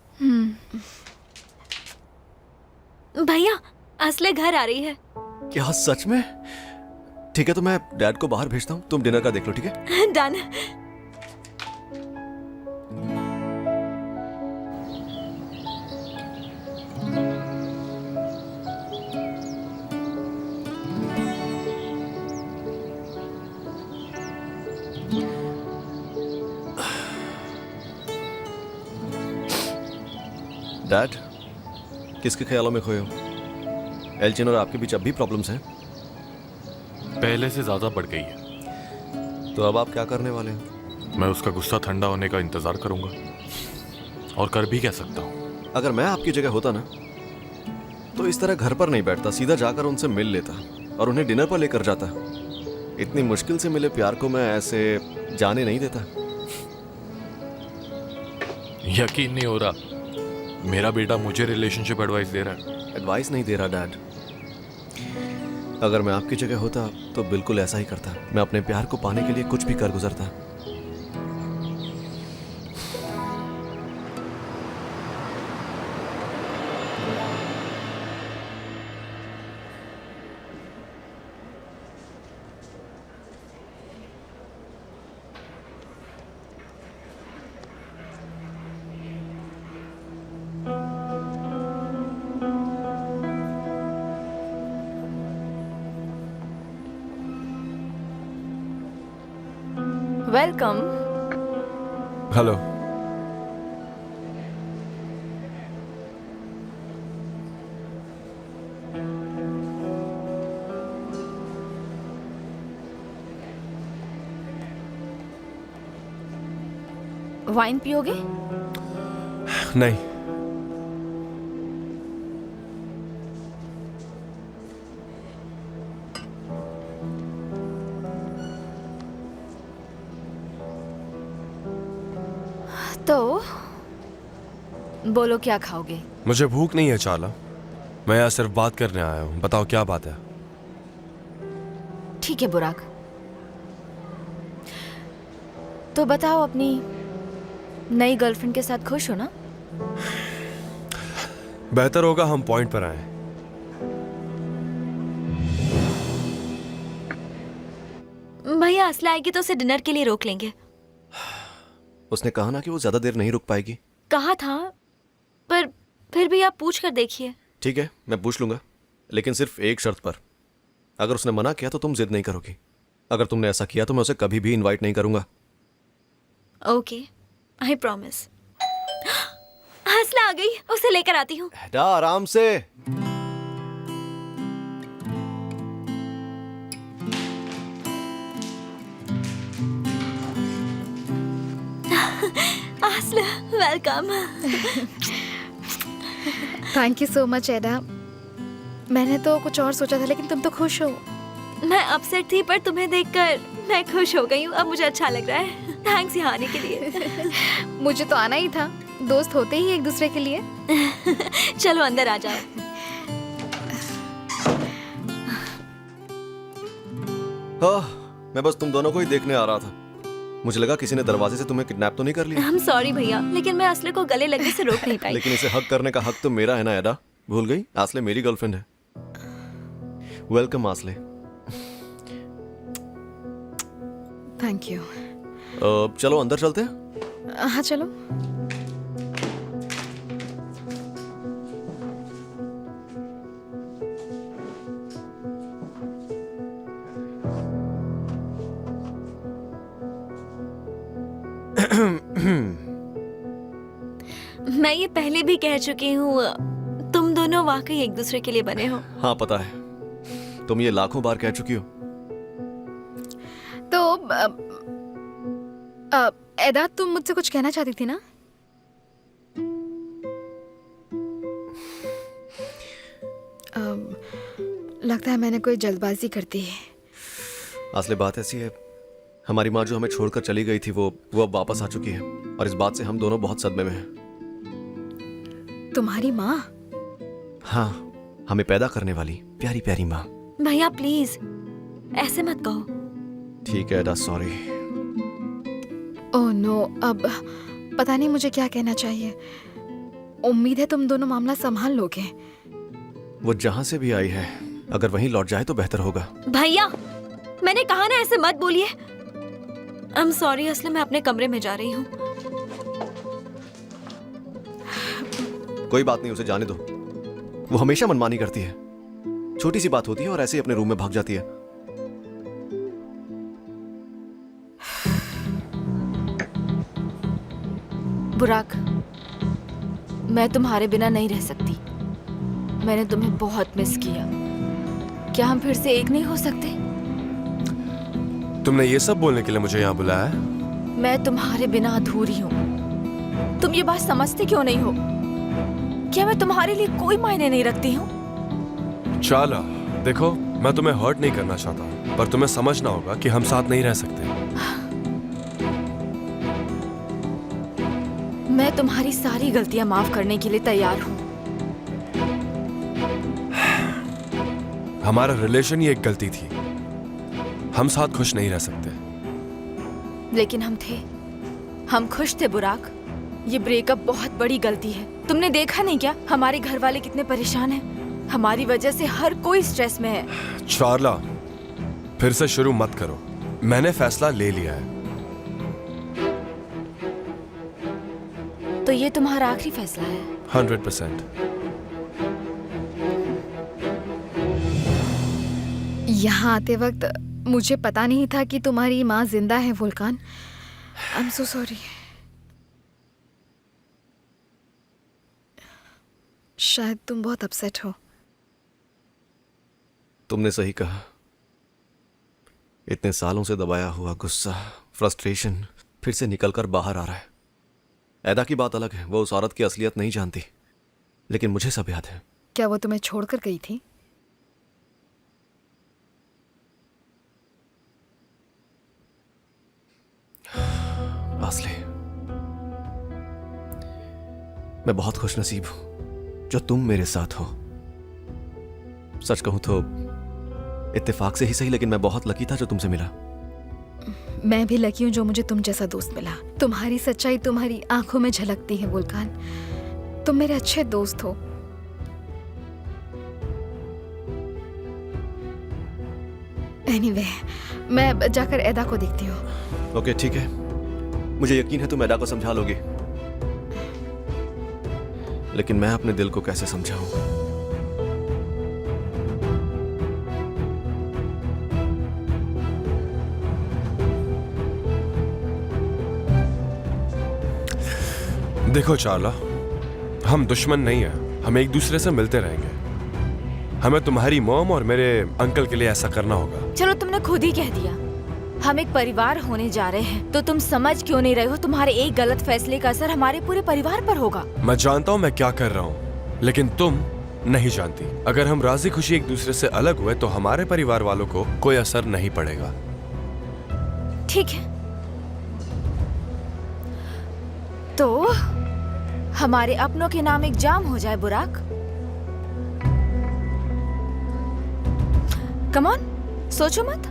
भैया असले घर आ रही है। क्या सच में? ठीक है, तो मैं डैड को बाहर भेजता हूँ, तुम डिनर का देख लो, ठीक है? डन। डैड, किसके ख्यालों में खोए हो? एल्जिन और आपके बीच अब भी प्रॉब्लम्स हैं? पहले से ज्यादा बढ़ गई है। तो अब आप क्या करने वाले हैं? मैं उसका गुस्सा ठंडा होने का इंतजार करूंगा, और कर भी क्या सकता हूँ। अगर मैं आपकी जगह होता ना, तो इस तरह घर पर नहीं बैठता, सीधा जाकर उनसे मिल लेता और उन्हें डिनर पर लेकर जाता। इतनी मुश्किल से मिले प्यार को मैं ऐसे जाने नहीं देता। यकीन नहीं हो रहा, मेरा बेटा मुझे रिलेशनशिप एडवाइस दे रहा है। एडवाइस नहीं दे रहा डैड। अगर मैं आपकी जगह होता तो बिल्कुल ऐसा ही करता। मैं अपने प्यार को पाने के लिए कुछ भी कर गुजरता। वेलकम। हेलो। वाइन पियोगे? नहीं। तो बोलो क्या खाओगे? मुझे भूख नहीं है चाला, मैं यहाँ सिर्फ बात करने आया हूँ। बताओ क्या बात है? ठीक है बुराक, तो बताओ अपनी नई गर्लफ्रेंड के साथ खुश हो ना? बेहतर होगा हम पॉइंट पर आए। भैया असला आएगी तो उसे डिनर के लिए रोक लेंगे। उसने कहा ना कि वो ज्यादा देर नहीं रुक पाएगी। कहा था, पर फिर भी आप पूछ कर देखिए। ठीक है, मैं पूछ लूंगा, लेकिन सिर्फ एक शर्त पर। अगर उसने मना किया तो तुम जिद नहीं करोगी। अगर तुमने ऐसा किया तो मैं उसे कभी भी इनवाइट नहीं करूंगा। Okay, I promise. हंसला आ गई, उसे लेकर आती हूँ। आराम से। असला, welcome. Thank you so much एडा। मैंने तो कुछ और सोचा था, लेकिन तुम तो खुश हो। मैं अपसेट थी, पर तुम्हें देखकर मैं खुश हो गई हूँ। अब मुझे अच्छा लग रहा है। थैंक्स यहाँ आने के लिए। मुझे तो आना ही था, दोस्त होते ही एक दूसरे के लिए। चलो अंदर आ जाओ। मैं बस तुम दोनों को ही देखने आ रहा था। मुझे लगा किसी ने दरवाजे से तुम्हें किडनैप तो नहीं कर लिया। हम सॉरी भैया, लेकिन मैं असले को गले लगने से रोक नहीं पाई। लेकिन इसे हक करने का हक तो मेरा है ना एडा। भूल गई, आसले मेरी गर्लफ्रेंड है। वेलकम आसले। Thank you. चलो अंदर चलते हैं। हाँ चलो। मैं ये पहले भी कह चुकी हूँ, तुम दोनों वाकई एक दूसरे के लिए बने हो। हाँ पता है, तुम ये लाखों बार कह चुकी हो। तो एदा, तुम मुझसे कुछ कहना चाहती थी ना? लगता है मैंने कोई जल्दबाजी कर दी है। असली बात ऐसी है, हमारी माँ जो हमें छोड़कर चली गई थी वो अब वापस आ चुकी है, और इस बात से हम दोनों बहुत सदमे में हैं। तुम्हारी माँ? हाँ, हमें पैदा करने वाली प्यारी प्यारी माँ। भैया प्लीज ऐसे मत कहो। ठीक है एडा, सॉरी। ओह नो, अब पता नहीं मुझे क्या कहना चाहिए। उम्मीद है तुम दोनों मामला संभाल लोगे। वो जहाँ से भी आई है, अगर वहीं लौट जाए तो बेहतर होगा। भैया मैंने कहा ना ऐसे मत बोलिए। आई एम सॉरी, असली मैं अपने कमरे में जा रही हूँ। कोई बात नहीं, उसे जाने दो। वो हमेशा मनमानी करती है, छोटी सी बात होती है और ऐसे ही अपने रूम में भाग जाती है। बुराक, मैं तुम्हारे बिना नहीं रह सकती। मैंने तुम्हें बहुत मिस किया। क्या हम फिर से एक नहीं हो सकते? तुमने ये सब बोलने के लिए मुझे यहाँ बुलाया है? मैं तुम्हारे बिना अधूरी हूँ। तुम ये बात समझते क्यों नहीं हो? क्या मैं तुम्हारे लिए कोई मायने नहीं रखती हूँ? चाला, देखो मैं तुम्हें हर्ट नहीं करना चाहता, पर तुम्हें समझना होगा कि हम साथ नहीं रह सकते। मैं तुम्हारी सारी गलतियां माफ करने के लिए तैयार हूँ। हमारा रिलेशन ही एक गलती थी। हम साथ खुश नहीं रह सकते। लेकिन हम थे, हम खुश थे बुराक। ये ब्रेकअप बहुत बड़ी गलती है। तुमने देखा नहीं क्या हमारे घर वाले कितने परेशान हैं? हमारी वजह से हर कोई स्ट्रेस में है। चार्ला, फिर से शुरू मत करो। मैंने फैसला ले लिया है। तो ये तुम्हारा आखिरी फैसला है? 100%। यहाँ आते वक्त मुझे पता नहीं था कि तुम्हारी माँ जिंदा है वुल्कान। I am so sorry. शायद तुम बहुत अपसेट हो। तुमने सही कहा। इतने सालों से दबाया हुआ गुस्सा, फ्रस्ट्रेशन फिर से निकलकर बाहर आ रहा है। एदा की बात अलग है, वो उस औरत की असलियत नहीं जानती, लेकिन मुझे सब याद है। क्या वो तुम्हें छोड़कर गई थी? आसले, मैं बहुत खुशनसीब हूं जो तुम मेरे साथ हो। सच कहूं तो इत्तेफाक से ही सही, लेकिन मैं बहुत लकी था जो तुमसे मिला। मैं भी लकी हूँ जो मुझे तुम जैसा दोस्त मिला। तुम्हारी सच्चाई तुम्हारी आंखों में झलकती है वुल्कान। तुम मेरे अच्छे दोस्त हो। एनीवे, मैं जाकर एदा को देखती हूँ। ओके ठीक है, मुझे यकीन है तुम एदा को समझा लोगी, लेकिन मैं अपने दिल को कैसे समझाऊं? देखो चार्ला, हम दुश्मन नहीं हैं। हम एक दूसरे से मिलते रहेंगे। हमें तुम्हारी मॉम और मेरे अंकल के लिए ऐसा करना होगा। चलो, तुमने खुद ही कह दिया हम एक परिवार होने जा रहे हैं, तो तुम समझ क्यों नहीं रहे हो? तुम्हारे एक गलत फैसले का असर हमारे पूरे परिवार पर होगा। मैं जानता हूँ मैं क्या कर रहा हूँ, लेकिन तुम नहीं जानती। अगर हम राजी खुशी एक दूसरे से अलग हुए तो हमारे परिवार वालों को कोई असर नहीं पड़ेगा। ठीक है, तो हमारे अपनों के नाम एक जाम हो जाए बुराक। कम ऑन, सोचो मत।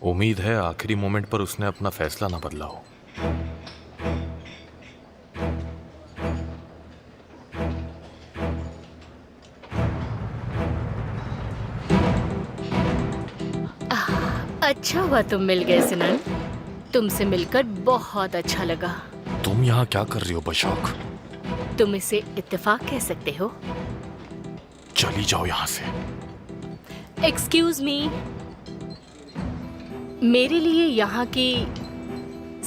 उम्मीद है आखिरी मोमेंट पर उसने अपना फैसला ना बदला हो। अच्छा हुआ तुम मिल गए सिनन। तुमसे मिलकर बहुत अच्छा लगा। तुम यहाँ क्या कर रही हो बशौक? तुम इसे इत्तेफाक कह सकते हो। चली जाओ यहाँ से। एक्सक्यूज मी, मेरे लिए यहाँ की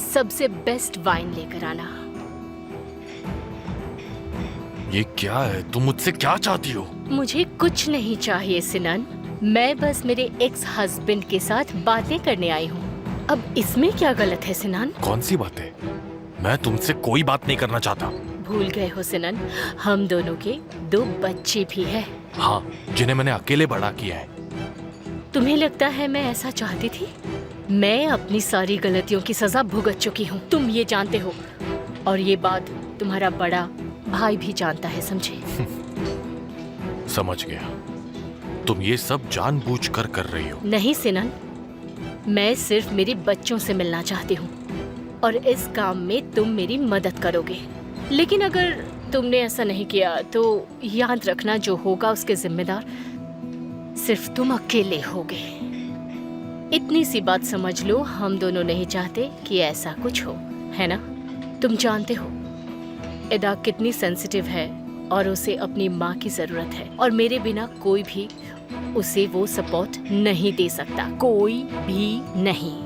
सबसे बेस्ट वाइन लेकर आना। ये क्या है? तुम मुझसे क्या चाहती हो? मुझे कुछ नहीं चाहिए सिनन, मैं बस मेरे एक्स हस्बैंड के साथ बातें करने आई हूँ। अब इसमें क्या गलत है सिनन? कौन सी बातें? मैं तुमसे कोई बात नहीं करना चाहता। भूल गए हो सिनन, हम दोनों के 2 बच्चे भी हैं। हाँ, जिन्हें मैंने अकेले बड़ा किया है। तुम्हें लगता है मैं ऐसा चाहती थी? मैं अपनी सारी गलतियों की सजा भुगत चुकी हूँ, तुम ये जानते हो, और ये बात तुम्हारा बड़ा भाई भी जानता है, समझे? समझ गया। तुम ये सब जानबूझकर कर रही हो। नहीं सिनन, मैं सिर्फ मेरे बच्चों से मिलना चाहती हूँ और इस काम में तुम मेरी मदद करोगे। लेकिन अगर तुमने ऐसा नहीं किया तो याद रखना, जो होगा उसके जिम्मेदार सिर्फ तुम अकेले होगे। इतनी सी बात समझ लो, हम दोनों नहीं चाहते कि ऐसा कुछ हो, है ना? तुम जानते हो एदा कितनी सेंसिटिव है और उसे अपनी माँ की जरूरत है, और मेरे बिना कोई भी उसे वो सपोर्ट नहीं दे सकता, कोई भी नहीं।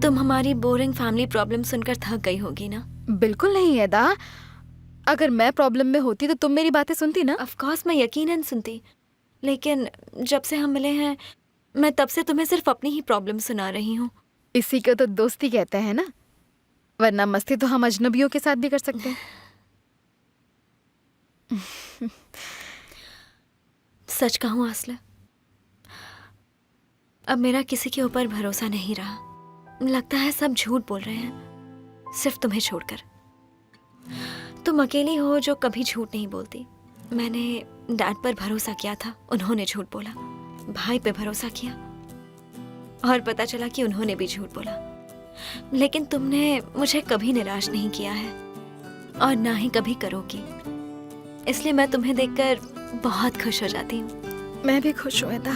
तुम हमारी बोरिंग फैमिली प्रॉब्लम सुनकर थक गई होगी ना? बिल्कुल नहीं एदा, अगर मैं प्रॉब्लम में होती तो तुम मेरी बातें सुनती ना? ऑफ कोर्स मैं यकीनन सुनती, लेकिन जब से हम मिले हैं मैं तब से तुम्हें सिर्फ अपनी ही प्रॉब्लम सुना रही हूँ। इसी को तो दोस्ती कहते हैं ना, वरना मस्ती तो हम अजनबियों के साथ भी कर सकते हैं। सच कहूँ आसले, अब मेरा किसी के ऊपर भरोसा नहीं रहा। लगता है सब झूठ बोल रहे हैं, सिर्फ तुम्हें छोड़कर। तुम अकेली हो जो कभी झूठ नहीं बोलती। मैंने डैड पर भरोसा किया था, उन्होंने झूठ बोला। भाई पे भरोसा किया और पता चला कि उन्होंने भी झूठ बोला। लेकिन तुमने मुझे कभी निराश नहीं किया है और ना ही कभी करोगी, इसलिए मैं तुम्हें देखकर बहुत खुश हो जाती हूँ। मैं भी खुश हूँ एदा।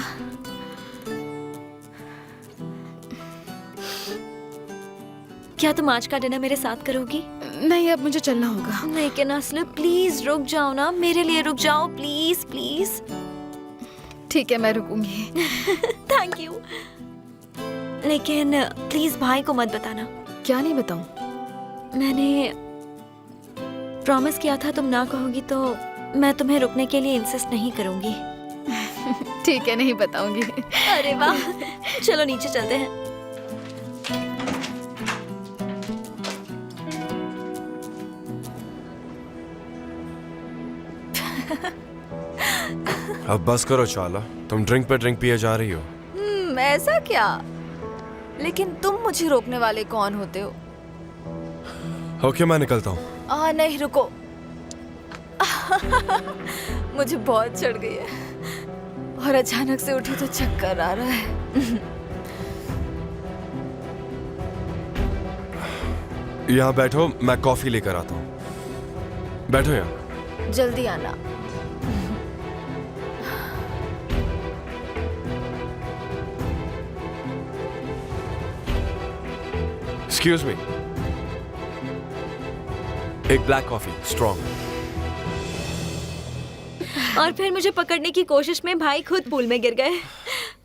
क्या तुम आज का डिनर मेरे साथ करोगी? नहीं, अब मुझे चलना होगा। लेकिन असले प्लीज रुक जाओ ना, मेरे लिए रुक जाओ प्लीज प्लीज। ठीक है, मैं रुकूंगी। थैंक यू, लेकिन प्लीज भाई को मत बताना। क्या नहीं बताऊं? मैंने प्रॉमिस किया था तुम ना कहोगी तो मैं तुम्हें रुकने के लिए इंसिस्ट नहीं करूंगी। ठीक है, नहीं बताऊंगी। अरे वाह, चलो नीचे चलते हैं। अब बस करो चाला, तुम ड्रिंक पे ड्रिंक पिए जा रही हो। ऐसा क्या? लेकिन तुम मुझे रोकने वाले कौन होते हो? ओके, मैं निकलता हूँ। नहीं रुको। मुझे बहुत चढ़ गई है और अचानक से उठी तो चक्कर आ रहा है। यहाँ बैठो, मैं कॉफी लेकर आता हूँ। बैठो यहाँ। जल्दी आना। एक्सक्यूज मी, एक ब्लैक कॉफी स्ट्रॉन्ग। और फिर मुझे पकड़ने की कोशिश में भाई खुद पूल में गिर गए,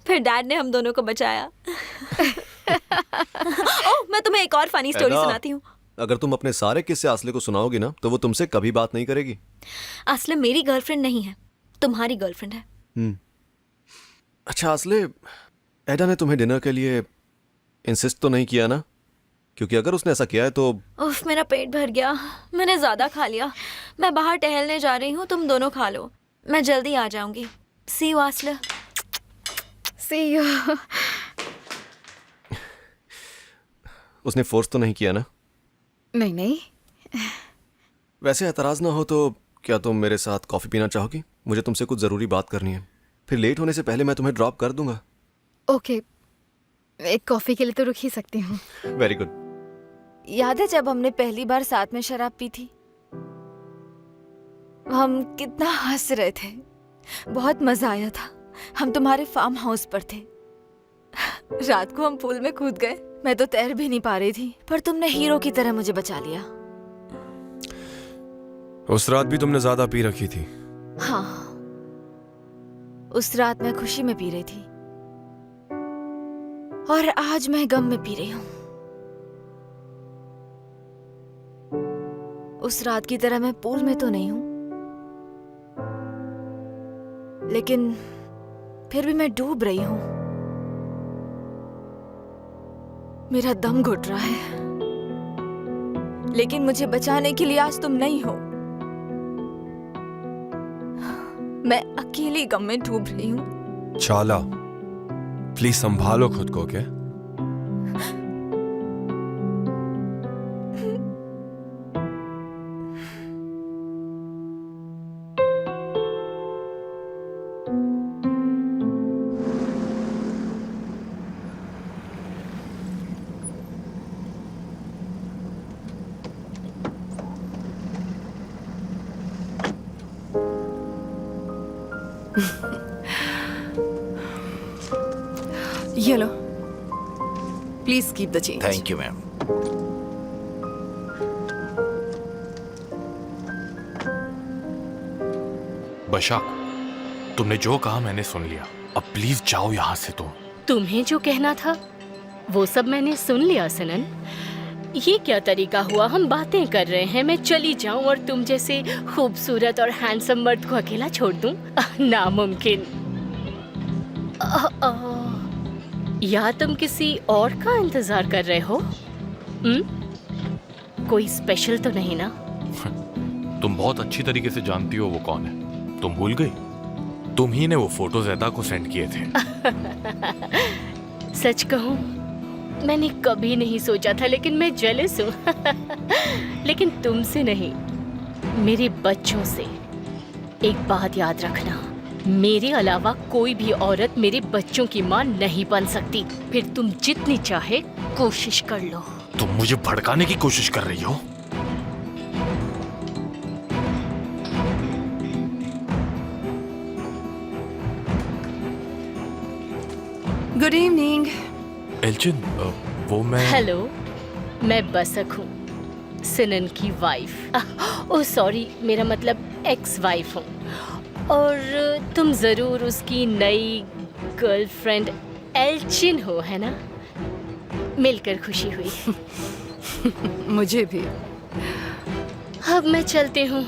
फिर डैड ने हम दोनों को बचाया। ओह, मैं तुम्हें एक और फनी स्टोरी सुनाती हूँ। अगर तुम अपने सारे किस्से आसले को सुनाओगी ना तो वो तुमसे कभी बात नहीं करेगी। आसले मेरी गर्लफ्रेंड नहीं है, तुम्हारी गर्लफ्रेंड है। अच्छा आसले, एडा ने तुम्हें डिनर के लिए इंसिस्ट तो नहीं किया ना? क्योंकि अगर उसने ऐसा किया है तो... उफ, मेरा पेट भर गया, मैंने ज्यादा खा लिया। मैं बाहर टहलने जा रही हूँ, तुम दोनों खा लो, मैं जल्दी आ जाऊंगी। सी यू आसले। सी यू। उसने फोर्स तो नहीं किया ना? नहीं नहीं। वैसे एतराज ना हो तो क्या तुम मेरे साथ कॉफी पीना चाहोगी? मुझे तुमसे कुछ जरूरी बात करनी है। फिर लेट होने से पहले मैं तुम्हें ड्रॉप कर दूंगा। ओके, एक कॉफी के लिए तो रुक ही सकती हूँ। Very good. याद है जब हमने पहली बार साथ में शराब पी थी? हम कितना हंस रहे थे, बहुत मजा आया था। हम तुम्हारे फार्म हाउस पर थे रात को हम पूल में कूद गए। मैं तो तैर भी नहीं पा रही थी, पर तुमने हीरो की तरह मुझे बचा लिया। उस रात भी तुमने ज्यादा पी रखी थी। हाँ, उस रात मैं खुशी में पी रही थी और आज मैं गम में पी रही हूँ। उस रात की तरह मैं पूल में तो नहीं हूँ, लेकिन फिर भी मैं डूब रही हूँ। मेरा दम घुट रहा है, लेकिन मुझे बचाने के लिए आज तुम नहीं हो। मैं अकेली गम में डूब रही हूँ। चाला, प्लीज संभालो खुद को, क्या? ये लो, please keep the change. Thank you ma'am. Basak, तुमने जो कहा मैंने सुन लिया। अब प्लीज जाओ यहाँ से। तुम्हें जो कहना था वो सब मैंने सुन लिया सनन। ये क्या तरीका हुआ? हम बातें कर रहे हैं, मैं चली जाऊं और तुम जैसे खूबसूरत और हैंडसम मर्द को अकेला छोड़ दूं? नामुमकिन। या तुम किसी और का इंतजार कर रहे हो? कोई स्पेशल तो नहीं ना? तुम बहुत अच्छी तरीके से जानती हो वो कौन है। तुम भूल गई? तुम ही ने वो फोटोज एदा को सेंड किए थे। सच कहूं, मैंने कभी नहीं सोचा था, लेकिन मैं जेलस हूँ। लेकिन तुमसे नहीं, मेरे बच्चों से। एक बात याद रखना, मेरे अलावा कोई भी औरत मेरे बच्चों की माँ नहीं बन सकती। फिर तुम जितनी चाहे कोशिश कर लो। तुम मुझे भड़काने की कोशिश कर रही हो? Good evening. एल्चिन, वो मैं। हेलो, मैं बसक हूँ, सिनन की वाइफ। ओह सॉरी, मेरा मतलब एक्स वाइफ हूँ। और तुम जरूर उसकी नई गर्लफ्रेंड एल्चिन हो, है ना? मिलकर खुशी हुई। मुझे भी। अब मैं चलती हूँ।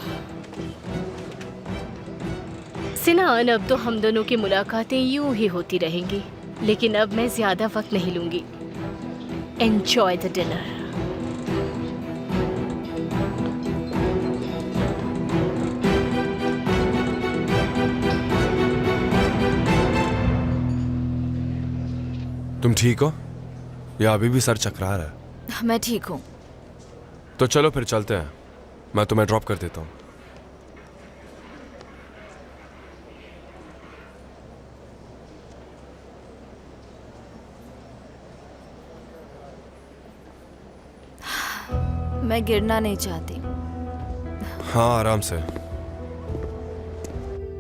सिनान, अब तो हम दोनों की मुलाकातें यूं ही होती रहेंगी, लेकिन अब मैं ज्यादा वक्त नहीं लूंगी। Enjoy the dinner. तुम ठीक हो या अभी भी सर चकरा रहा है? मैं ठीक हूँ। तो चलो फिर चलते हैं, मैं तुम्हें ड्रॉप कर देता हूँ। मैं गिरना नहीं चाहती। हाँ, आराम से।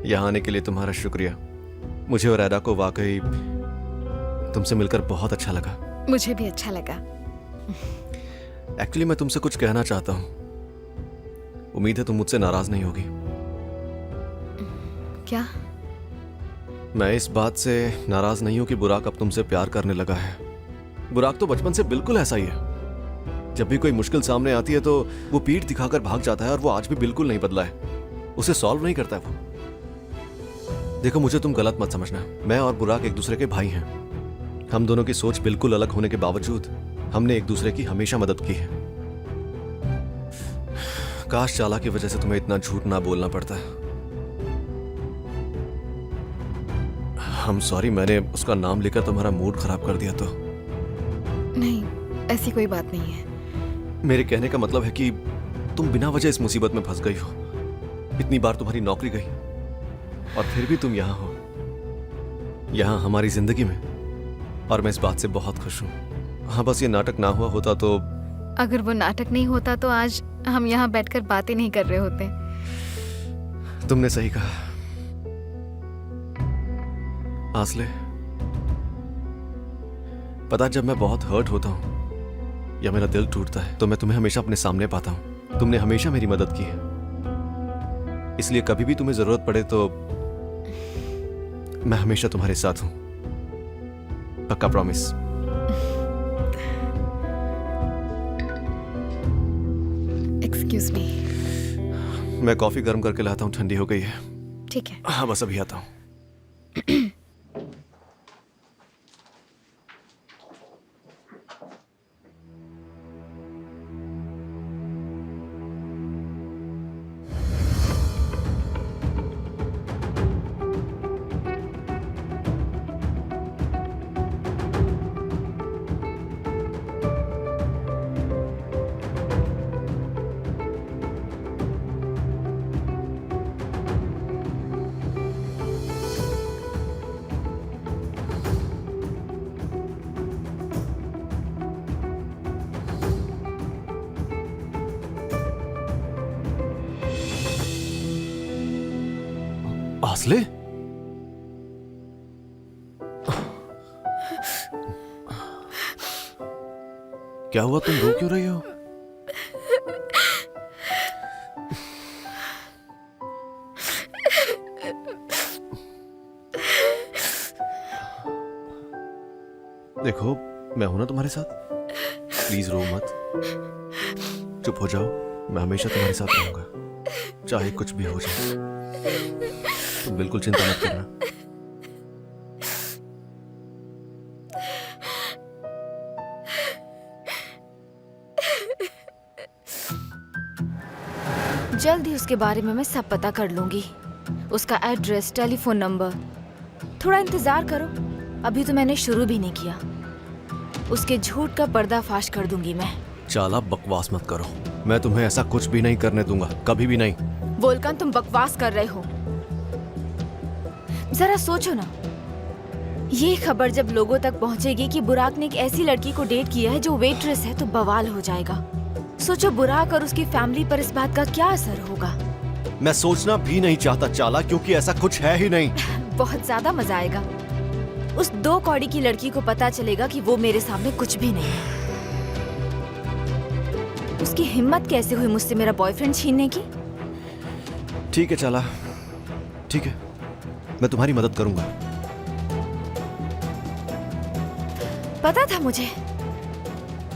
यहाँ आने के लिए तुम्हारा शुक्रिया। मुझे और एडा को वाकई तुमसे मिलकर बहुत अच्छा लगा। मुझे भी अच्छा लगा। एक्चुअली मैं तुमसे कुछ कहना चाहता हूँ। उम्मीद है तुम मुझसे नाराज नहीं होगी। क्या? मैं इस बात से नाराज नहीं हूं कि बुराक अब तुमसे प्यार करने लगा है। बुराक तो बचपन से बिल्कुल ऐसा ही है। जब भी कोई मुश्किल सामने आती है तो वो पीठ दिखाकर भाग जाता है, और वो आज भी बिल्कुल नहीं बदला है। उसे सॉल्व नहीं करता है वो। देखो, मुझे तुम गलत मत समझना। मैं और बुराक एक दूसरे के भाई हैं। हम दोनों की सोच बिल्कुल अलग होने के बावजूद हमने एक दूसरे की हमेशा मदद की है। काश चाला की वजह से तुम्हें इतना झूठ ना बोलना पड़ता है। हम सॉरी, मैंने उसका नाम लेकर तुम्हारा मूड खराब कर दिया तो। नहीं, ऐसी कोई बात नहीं है। मेरे कहने का मतलब है कि तुम बिना वजह इस मुसीबत में फंस गई हो। इतनी बार तुम्हारी नौकरी गई और फिर भी तुम यहाँ हो, यहाँ हमारी जिंदगी में, और मैं इस बात से बहुत खुश हूँ। हाँ, बस ये नाटक ना हुआ होता तो। अगर वो नाटक नहीं होता तो आज हम यहाँ बैठकर बातें नहीं कर रहे होते। तुमने सही कहा। आसले, पता है, जब मैं बहुत हर्ट होता हूँ या मेरा दिल टूटता है तो मैं तुम्हें हमेशा अपने सामने पाता हूँ। तुमने हमेशा मेरी मदद की है, इसलिए कभी भी तुम्हें जरूरत पड़े तो मैं हमेशा तुम्हारे साथ हूँ। पक्का प्रॉमिस। Excuse me. मैं कॉफी गर्म करके लाता हूँ, ठंडी हो गई है। ठीक है। हाँ बस अभी आता हूँ। आसले, क्या हुआ? तुम रो क्यों रही हो? देखो, मैं हूं ना तुम्हारे साथ। प्लीज रो मत, चुप हो जाओ। मैं हमेशा तुम्हारे साथ रहूंगा, चाहे कुछ भी हो जाए। तुम बिल्कुल चिंता मत करना। जल्द ही उसके बारे में मैं सब पता कर लूंगी, उसका एड्रेस, टेलीफोन नंबर। थोड़ा इंतजार करो, अभी तो मैंने शुरू भी नहीं किया। उसके झूठ का पर्दाफाश कर दूंगी मैं। चाला, बकवास मत करो। मैं तुम्हें ऐसा कुछ भी नहीं करने दूंगा, कभी भी नहीं। वोल्कान, तुम बकवास कर रहे हो। जरा सोचो ना, ये खबर जब लोगों तक पहुंचेगी कि बुराक ने एक ऐसी लड़की को डेट किया है जो वेट्रेस है, तो बवाल हो जाएगा। सोचो बुराक और उसकी फैमिली पर इस बात का क्या असर होगा। मैं सोचना भी नहीं चाहता चाला, क्योंकि ऐसा कुछ है ही नहीं। बहुत ज्यादा मजा आएगा। उस 2 कौड़ी की लड़की को पता चलेगा कि वो मेरे सामने कुछ भी नहीं है। उसकी हिम्मत कैसे हुई मुझसे मेरा बॉयफ्रेंड छीनने की। ठीक है चाला, ठीक है, मैं तुम्हारी मदद करूंगा। पता था मुझे,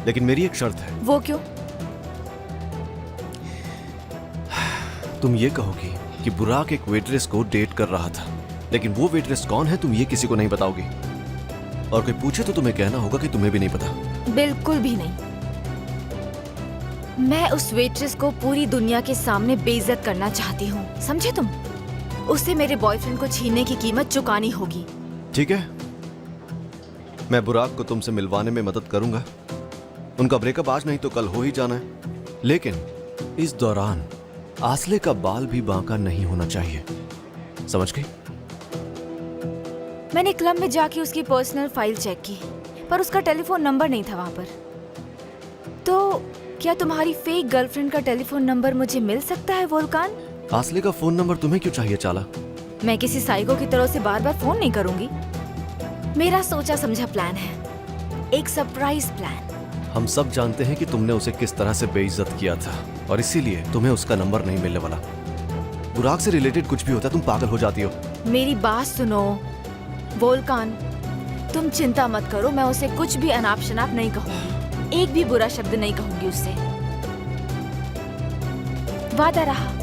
लेकिन मेरी एक शर्त है। वो क्यों? तुम ये कहोगी कि बुराक एक वेट्रेस को डेट कर रहा था, लेकिन वो वेट्रेस कौन है तुम ये किसी को नहीं बताओगी। और कोई पूछे तो तुम्हें कहना होगा कि तुम्हें भी नहीं पता। बिल्कुल भी नहीं। मैं उस वेट्रेस को पूरी दुनिया के सामने बेइज्जत करना चाहती हूँ, समझे तुम? उसे मेरे बॉयफ्रेंड को छीनने की कीमत चुकानी होगी। ठीक है, मैं बुराक को तुमसे मिलवाने में मदद करूंगा। उनका ब्रेकअप आज नहीं तो कल हो ही जाना है, लेकिन इस दौरान आसले का बाल भी बांका नहीं होना चाहिए, समझ गई? मैंने क्लब में जाके उसकी पर्सनल फाइल चेक की, पर उसका टेलीफोन नंबर नहीं था वहां पर। तो क्या तुम्हारी फेक गर्लफ्रेंड का टेलीफोन नंबर मुझे मिल सकता है वोल्कान? आसले का फोन नंबर तुम्हें क्यों चाहिए चाला? मैं किसी साइको की तरह से बार बार फोन नहीं करूंगी। मेरा सोचा समझा प्लान है, एक सरप्राइज प्लान। हम सब जानते हैं कि तुमने उसे किस तरह से बेइज्जत किया था, और इसीलिए तुम्हें उसका नंबर नहीं मिलने वाला। बुराक से रिलेटेड कुछ भी होता है तुम पागल हो जाती हो। मेरी बात सुनो वोल्कान, तुम चिंता मत करो, मैं उसे कुछ भी अनाप शनाप नहीं कहूंगी, एक भी बुरा शब्द नहीं कहूंगी उससे, वादा रहा।